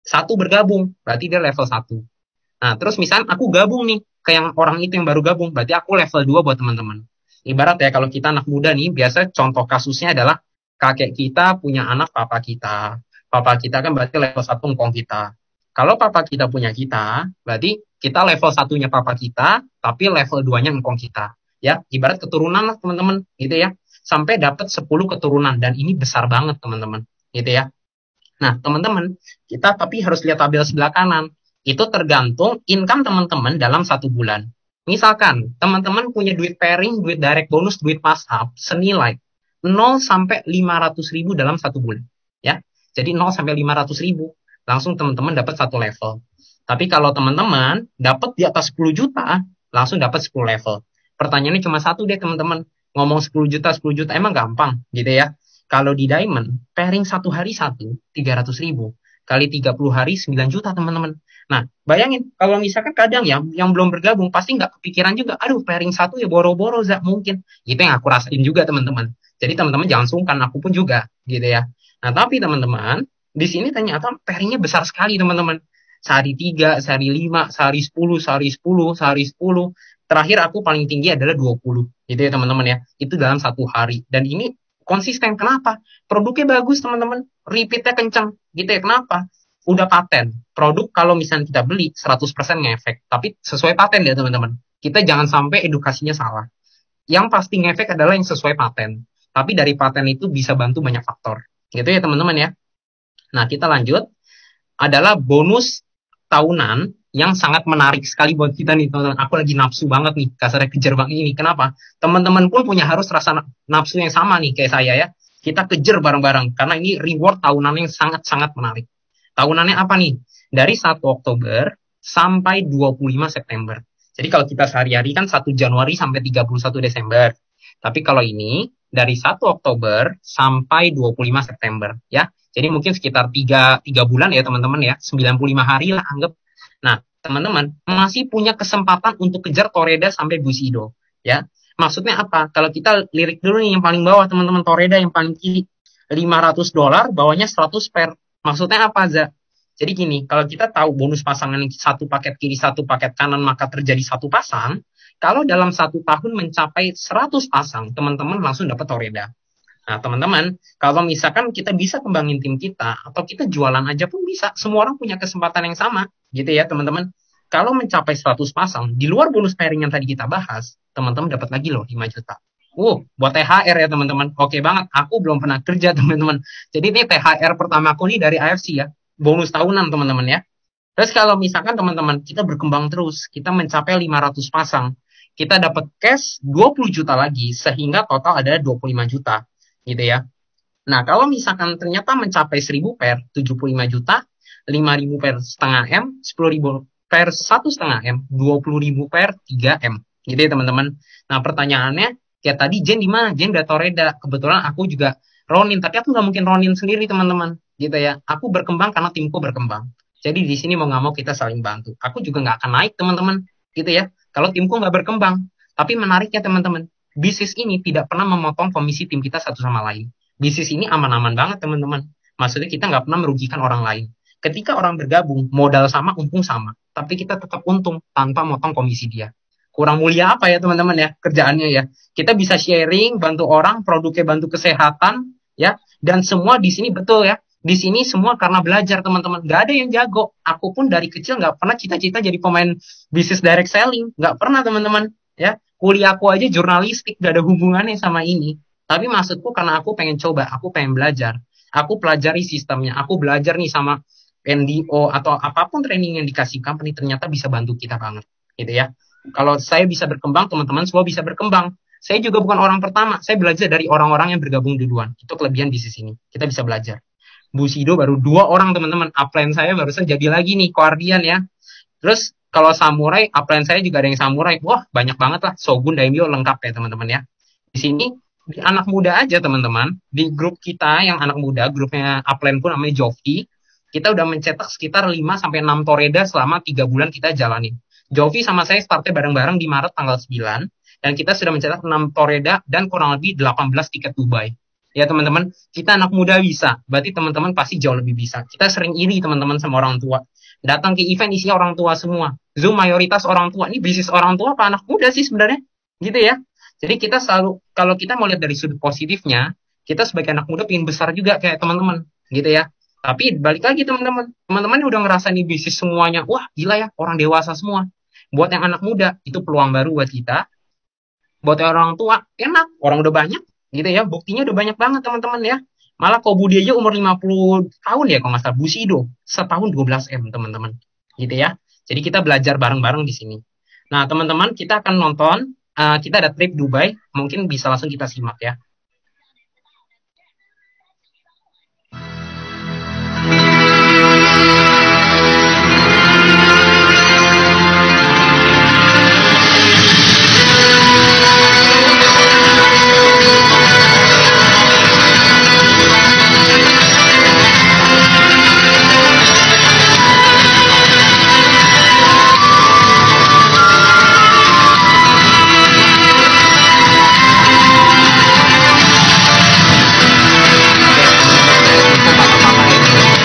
Satu bergabung, berarti dia level 1. Nah, terus misalnya aku gabung nih ke yang orang itu yang baru gabung, berarti aku level 2 buat teman-teman. Ibarat ya kalau kita anak muda nih, biasa contoh kasusnya adalah kakek kita punya anak papa kita. Papa kita kan berarti level 1 ngkong kita. Kalau papa kita punya kita, berarti kita level 1-nya papa kita, tapi level 2-nya ngkong kita. Ya, ibarat keturunan lah teman-teman, gitu ya. Sampai dapat 10 keturunan, dan ini besar banget teman-teman, gitu ya. Nah, teman-teman, kita tapi harus lihat tabel sebelah kanan. Itu tergantung income teman-teman dalam 1 bulan. Misalkan, teman-teman punya duit pairing, duit direct bonus, duit pass up, senilai 0 sampai 500 ribu dalam 1 bulan. Ya, jadi 0 sampai 500 ribu, langsung teman-teman dapat 1 level. Tapi kalau teman-teman dapat di atas 10 juta, langsung dapat 10 level. Pertanyaannya cuma satu deh teman-teman. Ngomong 10 juta emang gampang gitu ya. Kalau di Diamond, pairing 1 hari 300 ribu. Kali 30 hari 9 juta teman-teman. Nah, bayangin kalau misalkan kadang ya yang belum bergabung pasti nggak kepikiran juga, aduh pairing 1 ya boro-boro mungkin. Itu yang aku rasain juga teman-teman. Jadi teman-teman jangan sungkan, aku pun juga gitu ya. Nah, tapi teman-teman, di sini ternyata pairingnya besar sekali teman-teman. Sehari 3, sehari 5, sehari 10, sehari 10, sehari 10. Terakhir aku paling tinggi adalah 20. Gitu ya teman-teman ya. Itu dalam 1 hari. Dan ini konsisten. Kenapa? Produknya bagus teman-teman. Repeatnya kencang. Gitu ya. Kenapa? Udah paten. Produk kalau misalnya kita beli 100% ngefek. Tapi sesuai paten ya teman-teman. Kita jangan sampai edukasinya salah. Yang pasti ngefek adalah yang sesuai paten. Tapi dari paten itu bisa bantu banyak faktor. Gitu ya teman-teman ya. Nah kita lanjut. Adalah bonus tahunan yang sangat menarik sekali buat kita nih teman-teman. Aku lagi nafsu banget nih. Kasarnya kejar banget ini. Kenapa? Teman-teman pun punya harus rasa nafsu yang sama nih kayak saya ya. Kita kejar bareng-bareng. Karena ini reward tahunan yang sangat-sangat menarik. Tahunannya apa nih? Dari 1 Oktober sampai 25 September. Jadi kalau kita sehari-hari kan 1 Januari sampai 31 Desember. Tapi kalau ini dari 1 Oktober sampai 25 September. Ya. Jadi mungkin sekitar 3 bulan ya teman-teman ya. 95 hari lah anggap. Nah teman-teman masih punya kesempatan untuk kejar Toreda sampai Bushido. Ya. Maksudnya apa? Kalau kita lirik dulu nih yang paling bawah teman-teman, Toreda yang paling kiri. $500, bawahnya 100 per. Maksudnya apa, Za? Jadi gini, kalau kita tahu bonus pasangan yang 1 paket kiri, 1 paket kanan, maka terjadi 1 pasang. Kalau dalam 1 tahun mencapai 100 pasang, teman-teman langsung dapat Toreda. Nah, teman-teman, kalau misalkan kita bisa kembangin tim kita, atau kita jualan aja pun bisa. Semua orang punya kesempatan yang sama, gitu ya, teman-teman. Kalau mencapai 100 pasang, di luar bonus pairing yang tadi kita bahas, teman-teman dapat lagi loh 5 juta. Buat THR ya teman-teman. Oke banget. Aku belum pernah kerja teman-teman. Jadi ini THR pertama aku nih dari AFC ya. Bonus tahunan teman-teman ya. Terus kalau misalkan teman-teman kita berkembang terus, kita mencapai 500 pasang, kita dapat cash 20 juta lagi sehingga total ada 25 juta gitu ya. Nah, kalau misalkan ternyata mencapai 1000 per 75 juta, 5.000 per setengah M, 10.000 per 1,5 M, 20.000 per 3 M. Gitu ya teman-teman. Nah, pertanyaannya kayak tadi Jen di mana? Jen udah Toreda. Kebetulan aku juga Ronin, tapi aku nggak mungkin Ronin sendiri teman-teman, gitu ya. Aku berkembang karena timku berkembang. Jadi di sini mau nggak mau kita saling bantu. Aku juga nggak akan naik teman-teman, gitu ya. Kalau timku nggak berkembang. Tapi menariknya teman-teman, bisnis ini tidak pernah memotong komisi tim kita satu sama lain. Bisnis ini aman-aman banget teman-teman. Maksudnya kita nggak pernah merugikan orang lain. Ketika orang bergabung, modal sama, untung sama. Tapi kita tetap untung tanpa motong komisi dia. Kurang mulia apa ya teman-teman ya kerjaannya ya. Kita bisa sharing, bantu orang, produknya bantu kesehatan ya. Dan semua di sini betul ya. Di sini semua karena belajar teman-teman. Gak ada yang jago. Aku pun dari kecil gak pernah cita-cita jadi pemain bisnis direct selling. Gak pernah teman-teman ya. Kuliahku aja jurnalistik, gak ada hubungannya sama ini. Tapi maksudku karena aku pengen coba, aku pengen belajar. Aku pelajari sistemnya. Aku belajar nih sama NDO atau apapun training yang dikasih company ternyata bisa bantu kita banget gitu ya. Kalau saya bisa berkembang, teman-teman semua bisa berkembang. Saya juga bukan orang pertama. Saya belajar dari orang-orang yang bergabung duluan. Itu kelebihan bisnis ini. Kita bisa belajar. Bushido baru 2 orang teman-teman. Upline saya barusan jadi lagi nih Guardian ya. Terus kalau samurai, upline saya juga ada yang samurai. Wah, banyak banget lah. Shogun, Daimyo lengkap ya teman-teman ya. Di sini di anak muda aja teman-teman. Di grup kita yang anak muda, grupnya upline pun namanya Jovi. Kita udah mencetak sekitar 5 sampai 6 toreda selama 3 bulan kita jalanin. Jovi sama saya startnya bareng-bareng di Maret tanggal 9. Dan kita sudah mencetak 6 toreda dan kurang lebih 18 tiket Dubai. Ya teman-teman, kita anak muda bisa. Berarti teman-teman pasti jauh lebih bisa. Kita sering iri teman-teman sama orang tua. Datang ke event isinya orang tua semua. Zoom mayoritas orang tua. Ini bisnis orang tua apa anak muda sih sebenarnya? Gitu ya. Jadi kita selalu, kalau kita mau lihat dari sudut positifnya, kita sebagai anak muda pengen besar juga kayak teman-teman. Gitu ya. Tapi balik lagi teman-teman. Teman-teman udah ngerasain di bisnis semuanya. Wah gila ya, orang dewasa semua. Buat yang anak muda, itu peluang baru buat kita. Buat yang orang tua, enak. Orang udah banyak. Gitu ya, buktinya udah banyak banget teman-teman ya. Malah Kobu dia aja umur 50 tahun ya kalau nggak salah. Bushido, setahun 12M teman-teman. Gitu ya. Jadi kita belajar bareng-bareng di sini. Nah teman-teman, kita akan nonton, kita ada trip Dubai, mungkin bisa langsung kita simak ya.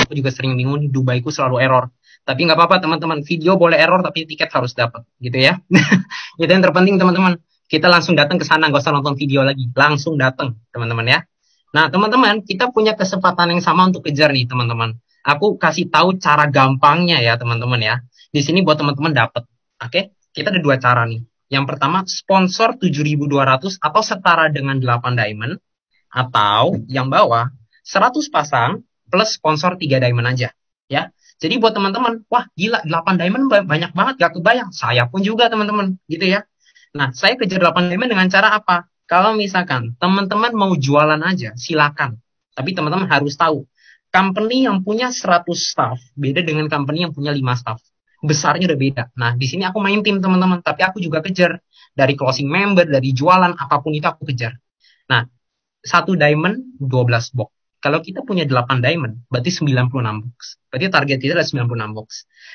Aku juga sering bingung nih, Dubai ku selalu error. Tapi nggak apa-apa teman-teman, video boleh error tapi tiket harus dapat, gitu ya. Itu yang terpenting teman-teman. Kita langsung datang ke sana, nggak usah nonton video lagi, langsung datang teman-teman ya. Nah teman-teman, kita punya kesempatan yang sama untuk kejar nih teman-teman. Aku kasih tahu cara gampangnya ya teman-teman ya. Di sini buat teman-teman dapat. Oke, kita ada 2 cara nih. Yang pertama, sponsor 7.200 atau setara dengan 8 diamond. Atau yang bawah, 100 pasang plus sponsor 3 diamond aja. Ya. Jadi buat teman-teman, wah gila 8 diamond banyak banget, gak kebayang. Saya pun juga teman-teman, gitu ya. Nah, saya kejar 8 diamond dengan cara apa? Kalau misalkan teman-teman mau jualan aja, silakan. Tapi teman-teman harus tahu, company yang punya 100 staff beda dengan company yang punya 5 staff. Besarnya udah beda. Nah, di sini aku main tim teman-teman, tapi aku juga kejar. Dari closing member, dari jualan, apapun itu aku kejar. Nah, 1 diamond, 12 box. Kalau kita punya 8 diamond, berarti 96 box. Berarti target kita adalah 96 box.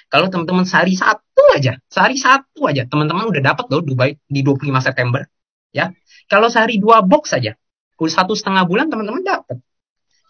Kalau teman-teman sehari satu aja, teman-teman udah dapat loh Dubai di 25 September. Ya, kalau sehari 2 box saja, 1,5 bulan teman-teman dapat.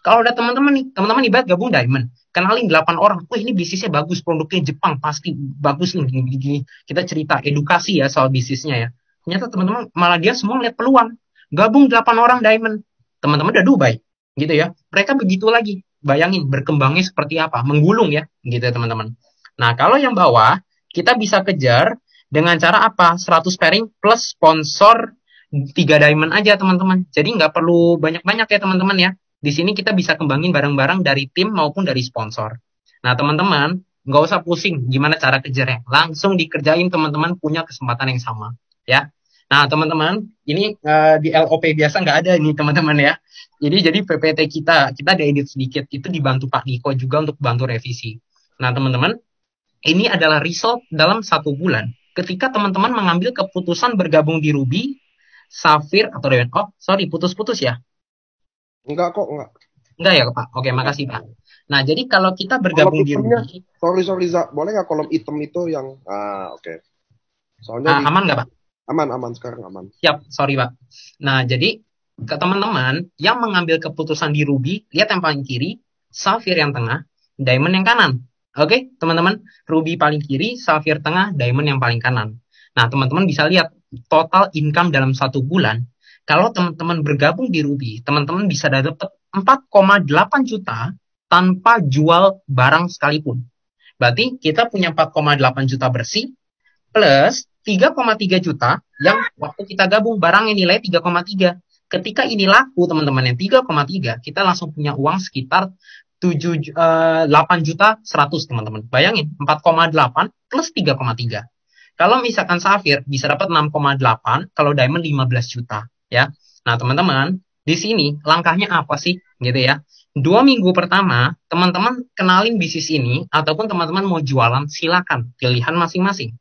Kalau ada teman-teman nih, teman-teman ibarat gabung diamond, kenalin 8 orang, wah ini bisnisnya bagus, produknya Jepang, pasti bagus nih, gini. Kita cerita edukasi ya soal bisnisnya ya. Ternyata teman-teman malah dia semua melihat peluang. Gabung 8 orang diamond, teman-teman udah Dubai. Gitu ya, mereka begitu lagi, bayangin berkembangnya seperti apa, menggulung ya, gitu ya teman-teman. Nah kalau yang bawah, kita bisa kejar dengan cara apa, 100 pairing plus sponsor 3 diamond aja teman-teman, jadi nggak perlu banyak-banyak ya teman-teman ya. Di sini kita bisa kembangin bareng-bareng dari tim maupun dari sponsor. Nah teman-teman, nggak usah pusing gimana cara kejarnya, langsung dikerjain teman-teman punya kesempatan yang sama ya. Nah teman-teman, ini di LOP biasa nggak ada nih teman-teman ya. Jadi PPT kita ada edit sedikit, itu dibantu Pak Niko juga untuk bantu revisi. Nah teman-teman, ini adalah result dalam 1 bulan. Ketika teman-teman mengambil keputusan bergabung di Ruby, Sapphire atau Diamond. Oh, sorry, putus-putus ya? Enggak kok, enggak. Enggak ya Pak? Oke, makasih Pak. Nah, jadi kalau kita bergabung di Ruby... Sorry, Za. Boleh nggak kolom hitam itu yang... oke. Soalnya aman nggak Pak? Aman, sekarang aman. Siap, sorry Pak. Nah, jadi ke teman-teman yang mengambil keputusan di Ruby, lihat yang paling kiri, Sapphire yang tengah, Diamond yang kanan. Oke, teman-teman, Ruby paling kiri, Sapphire tengah, Diamond yang paling kanan. Nah, teman-teman bisa lihat total income dalam 1 bulan. Kalau teman-teman bergabung di Ruby, teman-teman bisa dapat 4,8 juta tanpa jual barang sekalipun. Berarti kita punya 4,8 juta bersih, plus 3,3 juta yang waktu kita gabung barangnya nilai 3,3. Ketika ini laku teman-teman yang 3,3, kita langsung punya uang sekitar 8 juta 100 teman-teman. Bayangin 4,8 plus 3,3. Kalau misalkan Sapphire bisa dapat 6,8, kalau Diamond 15 juta ya. Nah teman-teman, di sini langkahnya apa sih gitu ya? 2 minggu pertama, teman-teman kenalin bisnis ini, ataupun teman-teman mau jualan, silakan. Pilihan masing-masing.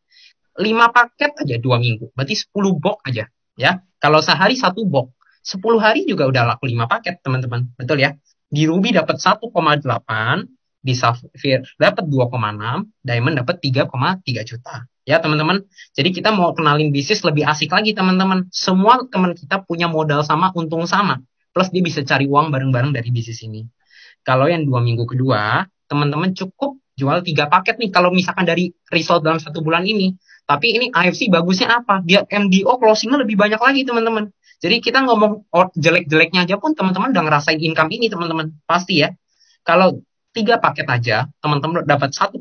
5 paket aja 2 minggu, berarti 10 box aja. Ya, kalau sehari 1 box, 10 hari juga udah laku 5 paket, teman-teman. Betul ya? Di Ruby dapat 1,8, di Sapphire dapat 2,6, Diamond dapat 3,3 juta. Ya, teman-teman. Jadi kita mau kenalin bisnis lebih asik lagi, teman-teman. Semua teman kita punya modal sama, untung sama. Plus dia bisa cari uang bareng-bareng dari bisnis ini. Kalau yang 2 minggu kedua, teman-teman cukup jual 3 paket nih. Kalau misalkan dari result dalam 1 bulan ini. Tapi ini AFC bagusnya apa? Dia MDO closingnya lebih banyak lagi, teman-teman. Jadi kita ngomong jelek-jeleknya aja pun teman-teman udah ngerasain income ini, teman-teman. Pasti ya. Kalau 3 paket aja, teman-teman dapat 1,2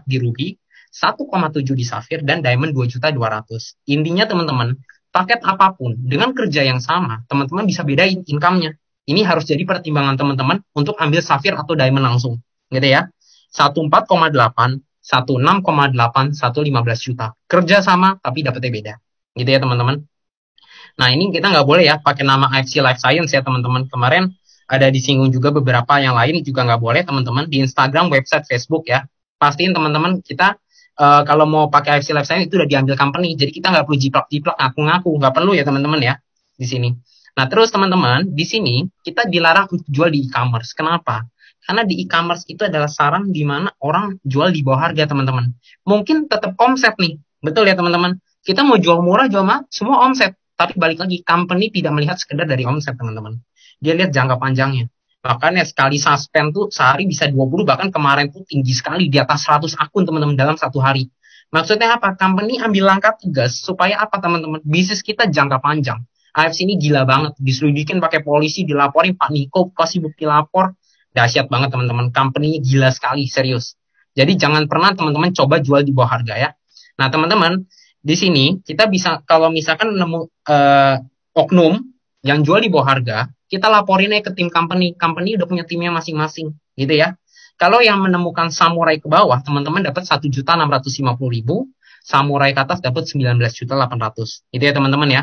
di Ruby, 1,7 di Sapphire, dan Diamond 2.200.000. Intinya teman-teman, paket apapun dengan kerja yang sama, teman-teman bisa bedain income-nya. Ini harus jadi pertimbangan teman-teman untuk ambil Sapphire atau Diamond langsung. Gitu ya. 14,8, 16,8, 115 juta. Kerja sama tapi dapetnya beda. Gitu ya teman-teman. Nah ini kita nggak boleh ya pakai nama AFC Life Science ya teman-teman. Kemarin ada disinggung juga beberapa yang lain juga nggak boleh teman-teman. Di Instagram, website, Facebook ya. Pastiin teman-teman kita kalau mau pakai AFC Life Science itu udah diambil company. Jadi kita nggak perlu jiplak-jiplak ngaku-ngaku. Nggak perlu ya teman-teman ya di sini. Nah terus teman-teman di sini kita dilarang untuk jual di e-commerce. Kenapa? Karena di e-commerce itu adalah sarang di mana orang jual di bawah harga, teman-teman. Mungkin tetap omset nih. Betul ya, teman-teman? Kita mau jual murah, jual mahal, semua omset. Tapi balik lagi, company tidak melihat sekedar dari omset, teman-teman. Dia lihat jangka panjangnya. Makanya sekali suspend tuh sehari bisa 20, bahkan kemarin tuh tinggi sekali, di atas 100 akun, teman-teman, dalam 1 hari. Maksudnya apa? Company ambil langkah tegas supaya apa, teman-teman? Bisnis kita jangka panjang. AFC ini gila banget. Diselidikin pakai polisi, dilaporin Pak Niko, kasih bukti lapor. Dahsyat banget teman-teman, company-nya gila sekali, serius. Jadi jangan pernah teman-teman coba jual di bawah harga ya. Nah teman-teman, di sini kita bisa kalau misalkan nemu oknum yang jual di bawah harga, kita laporinnya ke tim company. Company udah punya timnya masing-masing, gitu ya. Kalau yang menemukan samurai ke bawah, teman-teman dapat 1.650.000, samurai ke atas dapat 19.800.000. Gitu ya teman-teman ya.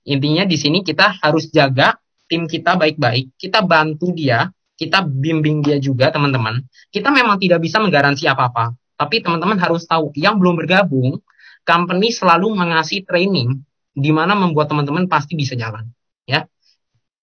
Intinya di sini kita harus jaga tim kita baik-baik, kita bantu dia. Kita bimbing dia juga, teman-teman. Kita memang tidak bisa menggaransi apa-apa. Tapi teman-teman harus tahu, yang belum bergabung, company selalu mengasih training, di mana membuat teman-teman pasti bisa jalan. Ya.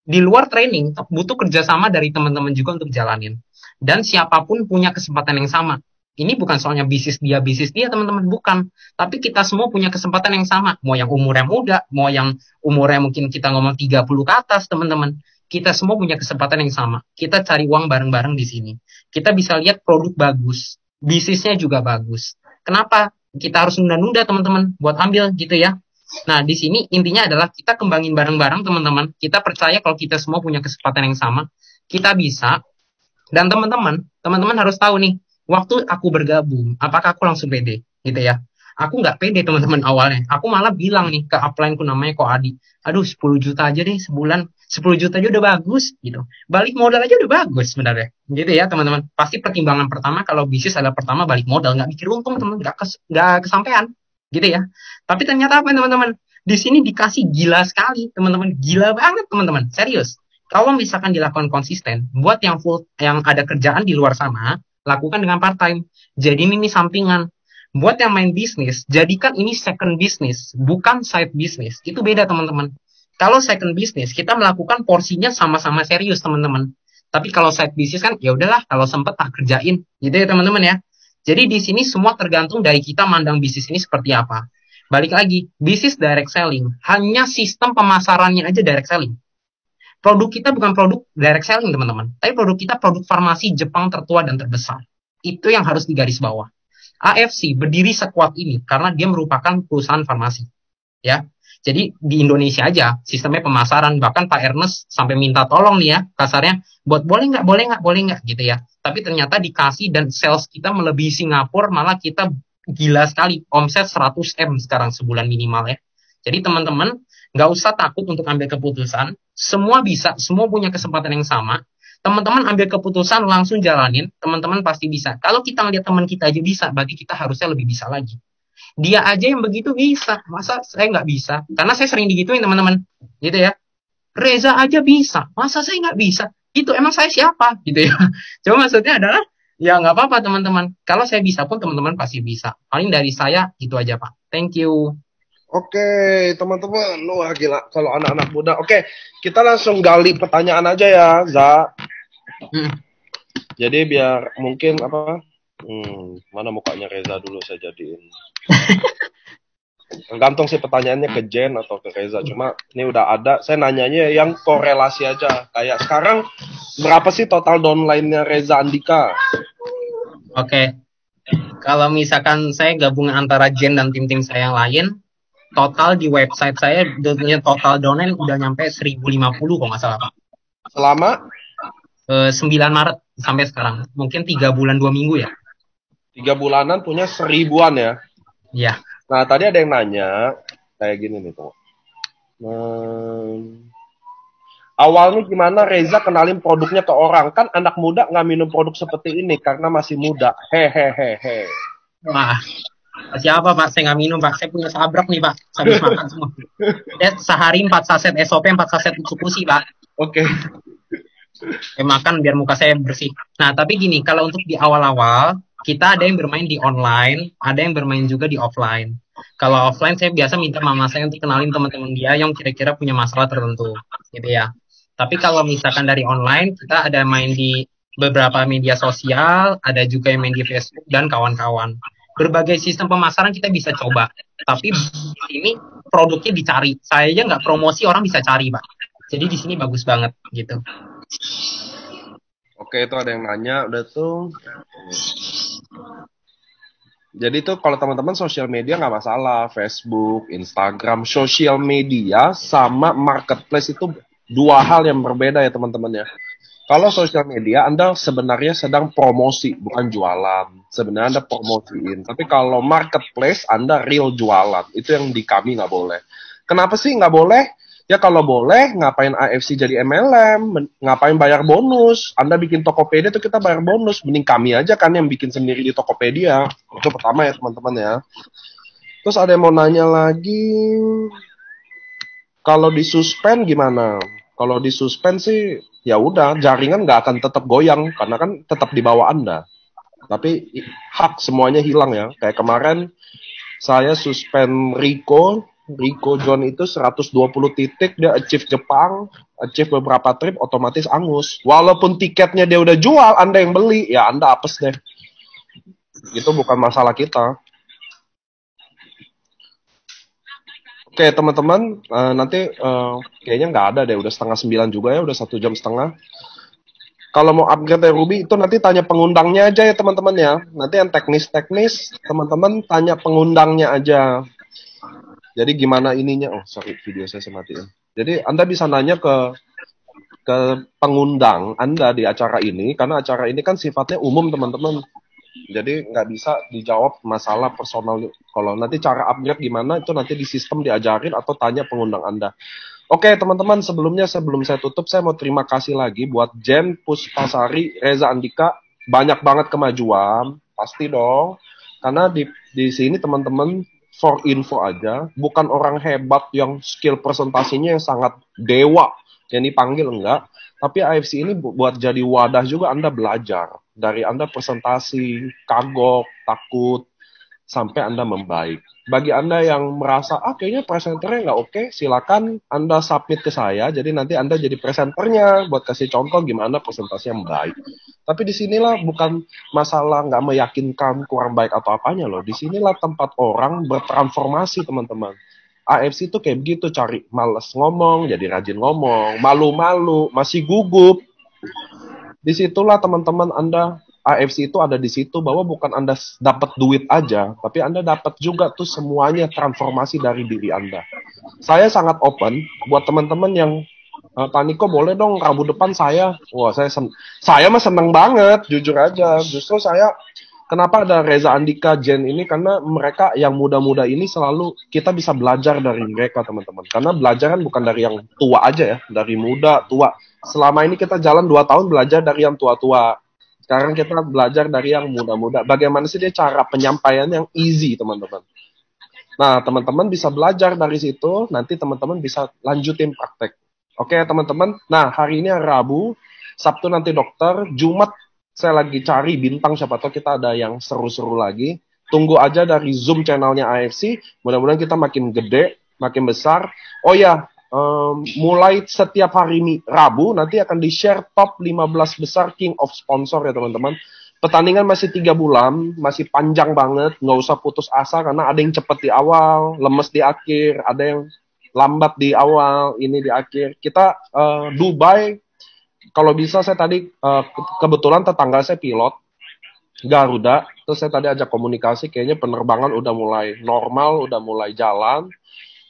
Di luar training, butuh kerjasama dari teman-teman juga untuk jalanin. Dan siapapun punya kesempatan yang sama. Ini bukan soalnya bisnis dia, teman-teman. Bukan. Tapi kita semua punya kesempatan yang sama. Mau yang umurnya muda, mau yang umurnya mungkin kita ngomong 30 ke atas, teman-teman. Kita semua punya kesempatan yang sama. Kita cari uang bareng-bareng di sini. Kita bisa lihat produk bagus. Bisnisnya juga bagus. Kenapa? Kita harus nunda-nunda, teman-teman, buat ambil gitu ya. Nah, di sini intinya adalah kita kembangin bareng-bareng, teman-teman. Kita percaya kalau kita semua punya kesempatan yang sama. Kita bisa. Dan teman-teman harus tahu nih, waktu aku bergabung, apakah aku langsung pede? Gitu ya. Aku nggak pede teman-teman awalnya. Aku malah bilang nih ke upline-ku namanya Ko Adi. Aduh 10 juta aja deh sebulan. 10 juta aja udah bagus gitu. Balik modal aja udah bagus sebenarnya. Gitu ya teman-teman. Pasti pertimbangan pertama kalau bisnis adalah pertama balik modal. Nggak mikir untung teman-teman. Nggak kesampean. Gitu ya. Tapi ternyata apa teman-teman? Di sini dikasih gila sekali teman-teman. Gila banget teman-teman. Serius. Kalau misalkan dilakukan konsisten. Buat yang full, yang ada kerjaan di luar sana. Lakukan dengan part time. Jadi ini sampingan. Buat yang main bisnis, jadikan ini second business, bukan side business. Itu beda teman-teman. Kalau second business, kita melakukan porsinya sama-sama serius teman-teman. Tapi kalau side business kan, ya udahlah, kalau sempet tak kerjain, gitu ya teman-teman ya. Jadi di sini semua tergantung dari kita mandang bisnis ini seperti apa. Balik lagi, bisnis direct selling, hanya sistem pemasarannya aja direct selling. Produk kita bukan produk direct selling teman-teman, tapi produk kita produk farmasi Jepang tertua dan terbesar. Itu yang harus digaris bawah. AFC berdiri sekuat ini karena dia merupakan perusahaan farmasi, ya. Jadi di Indonesia aja sistemnya pemasaran, bahkan Pak Ernest sampai minta tolong nih ya, kasarnya, buat boleh nggak gitu ya. Tapi ternyata dikasih dan sales kita melebihi Singapura, malah kita gila sekali, omset 100 M sekarang sebulan minimal ya. Jadi teman-teman nggak usah takut untuk ambil keputusan, semua bisa, semua punya kesempatan yang sama. Teman-teman ambil keputusan, langsung jalanin, teman-teman pasti bisa. Kalau kita ngeliat teman kita aja bisa, berarti kita harusnya lebih bisa lagi. Dia aja yang begitu bisa, masa saya nggak bisa? Karena saya sering digituin teman-teman, gitu ya. Reza aja bisa, masa saya nggak bisa? Itu emang saya siapa gitu ya. Cuma maksudnya adalah ya nggak apa-apa teman-teman. Kalau saya bisa pun teman-teman pasti bisa. Paling dari saya gitu aja Pak. Thank you. Oke, teman-teman. Wah, gila. Kalau anak-anak muda. Oke, kita langsung gali pertanyaan aja ya, Za. Hmm. Jadi biar mungkin apa? Mana mukanya Reza dulu saya jadiin. Tergantung sih pertanyaannya ke Jen atau ke Reza. Cuma ini udah ada. Saya nanyanya yang korelasi aja. Kayak sekarang berapa sih total downline-nya Reza Andika? Oke. Kalau misalkan saya gabungan antara Jen dan tim-tim saya yang lain, total di website saya total downline udah nyampe 1050 kalau nggak salah Pak. Selama 9 Maret sampai sekarang. Mungkin 3 bulan 2 minggu ya. 3 bulanan punya 1000-an ya. Iya. Nah, tadi ada yang nanya kayak gini nih tuh. Awalnya gimana Reza kenalin produknya ke orang? Kan anak muda nggak minum produk seperti ini karena masih muda. Hehehehe. Wah, siapa Pak? Saya nggak minum Pak. Saya punya sabrok nih Pak. Habis makan semua. Sehari 4 saset SOP, 4 saset Utsukushi Pak. Oke. Saya makan biar muka saya bersih. Nah, tapi gini, kalau untuk di awal-awal, kita ada yang bermain di online, ada yang bermain juga di offline. Kalau offline, saya biasa minta mama saya untuk kenalin teman-teman dia yang kira-kira punya masalah tertentu, gitu ya. Tapi kalau misalkan dari online, kita ada main di beberapa media sosial, ada juga yang main di Facebook dan kawan-kawan. Berbagai sistem pemasaran kita bisa coba. Tapi di sini produknya dicari. Saya aja nggak promosi, orang bisa cari, Pak. Jadi di sini bagus banget, gitu. Oke, itu ada yang nanya, udah tuh. Jadi tuh kalau teman-teman sosial media nggak masalah, Facebook, Instagram, sosial media sama marketplace itu dua hal yang berbeda ya teman-teman ya. Kalau sosial media Anda sebenarnya sedang promosi, bukan jualan. Sebenarnya Anda promosiin. Tapi kalau marketplace Anda real jualan. Itu yang di kami nggak boleh. Kenapa sih nggak boleh? Ya kalau boleh, ngapain AFC jadi MLM? Ngapain bayar bonus? Anda bikin Tokopedia itu kita bayar bonus. Mending kami aja kan yang bikin sendiri di Tokopedia. Itu pertama ya teman-teman ya. Terus ada yang mau nanya lagi. Kalau disuspend gimana? Kalau disuspend sih ya udah jaringan nggak akan tetap goyang karena kan tetap di bawah Anda. Tapi hak semuanya hilang ya. Kayak kemarin saya suspend Rico John itu 120 titik, dia achieve Jepang, achieve beberapa trip, otomatis angus. Walaupun tiketnya dia udah jual, Anda yang beli, ya Anda apes deh. Itu bukan masalah kita. Oke teman-teman, nanti kayaknya nggak ada deh, udah 8:30 juga ya, udah 1 jam setengah. Kalau mau upgrade dari Ruby itu nanti tanya pengundangnya aja ya teman-teman ya. Nanti yang teknis-teknis teman-teman tanya pengundangnya aja. Jadi gimana ininya? Oh sorry, video saya matiin. Jadi Anda bisa nanya ke pengundang Anda di acara ini karena acara ini kan sifatnya umum teman-teman. Jadi nggak bisa dijawab masalah personal. Kalau nanti cara upgrade gimana itu nanti di sistem diajarin atau tanya pengundang Anda. Oke teman-teman, sebelum saya tutup, saya mau terima kasih lagi buat Jen Puspasari, Reza Andika, banyak banget kemajuan, pasti dong. Karena di sini teman-teman, for info aja, bukan orang hebat yang skill presentasinya yang sangat dewa, yang dipanggil enggak. Tapi AFC ini buat jadi wadah juga Anda belajar. Dari Anda presentasi, kagok, takut, sampai Anda membaik. Bagi Anda yang merasa, kayaknya presenternya nggak oke, silakan Anda submit ke saya, jadi nanti Anda jadi presenternya, buat kasih contoh gimana presentasi yang baik. Tapi disinilah bukan masalah nggak meyakinkan, kurang baik atau apanya loh. Disinilah tempat orang bertransformasi, teman-teman. AFC itu kayak begitu, cari males ngomong, jadi rajin ngomong, malu-malu, masih gugup. Disitulah teman-teman Anda, AFC itu ada di situ bahwa bukan Anda dapat duit aja, tapi Anda dapat juga tuh semuanya transformasi dari diri Anda. Saya sangat open buat teman-teman yang Pak Niko boleh dong Rabu depan saya. Wah, saya mah seneng banget, jujur aja. Justru saya kenapa ada Reza Andika Jen ini karena mereka yang muda-muda ini selalu kita bisa belajar dari mereka teman-teman. Karena belajar kan bukan dari yang tua aja ya, dari muda, tua. Selama ini kita jalan 2 tahun belajar dari yang tua-tua. Sekarang kita belajar dari yang muda-muda. Bagaimana sih dia cara penyampaian yang easy, teman-teman. Nah, teman-teman bisa belajar dari situ, nanti teman-teman bisa lanjutin praktek. Oke, teman-teman. Nah, hari ini Rabu, Sabtu nanti dokter, Jumat saya lagi cari bintang, siapa tahu kita ada yang seru-seru lagi. Tunggu aja dari Zoom channelnya AFC, mudah-mudahan kita makin gede, makin besar. Oh ya, mulai setiap hari Rabu nanti akan di-share top 15 besar King of Sponsor ya teman-teman. Pertandingan masih 3 bulan, masih panjang banget, nggak usah putus asa karena ada yang cepat di awal, lemes di akhir, ada yang lambat di awal, ini di akhir. Kita Dubai, kalau bisa saya tadi kebetulan tetangga saya pilot Garuda, terus saya tadi ajak komunikasi, kayaknya penerbangan udah mulai normal, udah mulai jalan.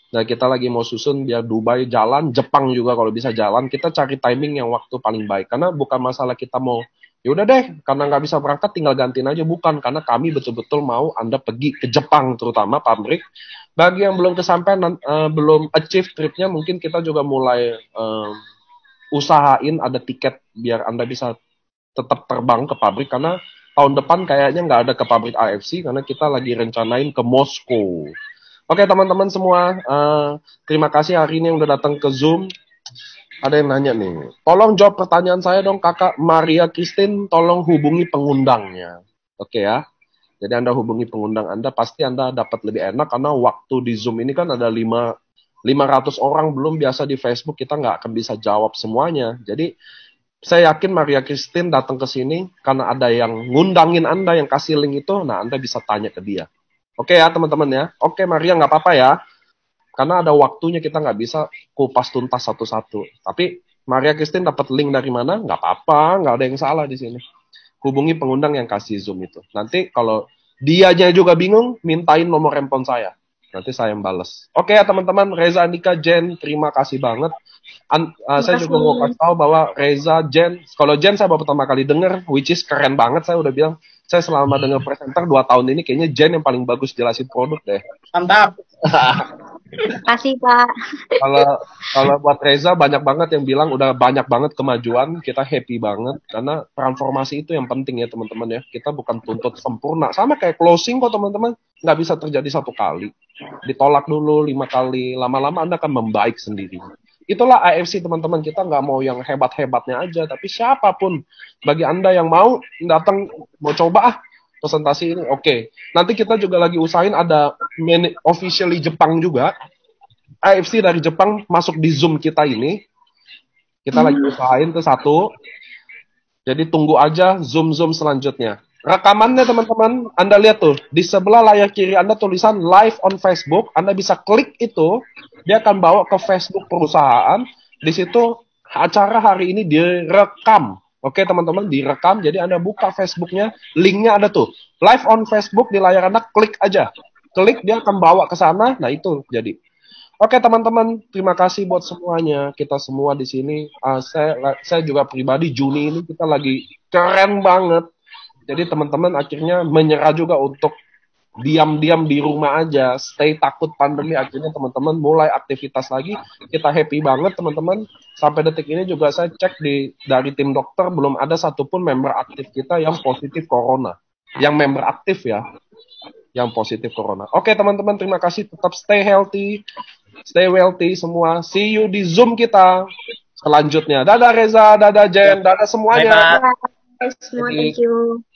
Nah kita lagi mau susun biar Dubai jalan, Jepang juga kalau bisa jalan. Kita cari timing yang waktu paling baik, karena bukan masalah kita mau ya udah deh, karena nggak bisa berangkat tinggal gantiin aja, bukan, karena kami betul-betul mau Anda pergi ke Jepang, terutama pabrik. Bagi yang belum kesampaian, belum achieve tripnya, mungkin kita juga mulai usahain ada tiket biar Anda bisa tetap terbang ke pabrik, karena tahun depan kayaknya nggak ada ke pabrik AFC, karena kita lagi rencanain ke Moskow. Oke teman-teman semua, terima kasih hari ini yang udah datang ke Zoom. Ada yang nanya nih, tolong jawab pertanyaan saya dong kakak Maria Christine, tolong hubungi pengundangnya. Oke ya, jadi Anda hubungi pengundang Anda, pasti Anda dapat lebih enak, karena waktu di Zoom ini kan ada 500 orang, belum biasa di Facebook, kita nggak akan bisa jawab semuanya. Jadi saya yakin Maria Christine datang ke sini karena ada yang ngundangin Anda, yang kasih link itu, nah Anda bisa tanya ke dia. Oke ya teman-teman ya, oke Maria nggak apa-apa ya, karena ada waktunya kita nggak bisa kupas tuntas satu-satu. Tapi Maria Christine dapat link dari mana? Nggak apa-apa, nggak ada yang salah di sini. Hubungi pengundang yang kasih Zoom itu. Nanti kalau dianya juga bingung, mintain nomor handphone saya. Nanti saya yang bales. Oke ya teman-teman, Reza Andika Jen, terima kasih banget. Saya juga mau kasih tahu bahwa Reza Jen, kalau Jen saya baru pertama kali denger, which is keren banget, saya udah bilang, saya selama denger presenter 2 tahun ini, kayaknya Jen yang paling bagus jelasin produk deh. Mantap. Kasih Pak. Kalau buat Reza banyak banget yang bilang udah banyak banget kemajuan, kita happy banget karena transformasi itu yang penting ya teman-teman ya. Kita bukan tuntut sempurna, sama kayak closing kok teman-teman, nggak bisa terjadi 1 kali, ditolak dulu 5 kali, lama-lama Anda akan membaik sendiri. Itulah AFC teman-teman, kita nggak mau yang hebat-hebatnya aja, tapi siapapun bagi Anda yang mau datang, mau coba presentasi ini, oke. Nanti kita juga lagi usahain ada officially Jepang juga. AFC dari Jepang masuk di Zoom kita ini. Kita lagi usahain tuh 1. Jadi tunggu aja Zoom selanjutnya. Rekamannya teman-teman, Anda lihat tuh, di sebelah layar kiri Anda tulisan live on Facebook. Anda bisa klik itu, dia akan bawa ke Facebook perusahaan. Di situ acara hari ini direkam. Oke teman-teman, direkam, jadi Anda buka Facebooknya, linknya ada tuh. Live on Facebook di layar Anda, klik aja. Klik, dia akan bawa ke sana, nah itu jadi. Oke teman-teman, terima kasih buat semuanya. Kita semua di sini, saya juga pribadi, Juni ini kita lagi keren banget. Jadi teman-teman akhirnya menyerah juga untuk diam-diam di rumah aja, stay takut pandemi, akhirnya teman-teman mulai aktivitas lagi. Kita happy banget teman-teman. Sampai detik ini juga saya cek dari tim dokter belum ada satupun member aktif kita yang positif corona. Yang member aktif ya, yang positif corona. Oke teman-teman, terima kasih. Tetap stay healthy, stay wealthy semua. See you di Zoom kita selanjutnya. Dadah Reza, dadah Jen, dadah semuanya. Semua, thank you.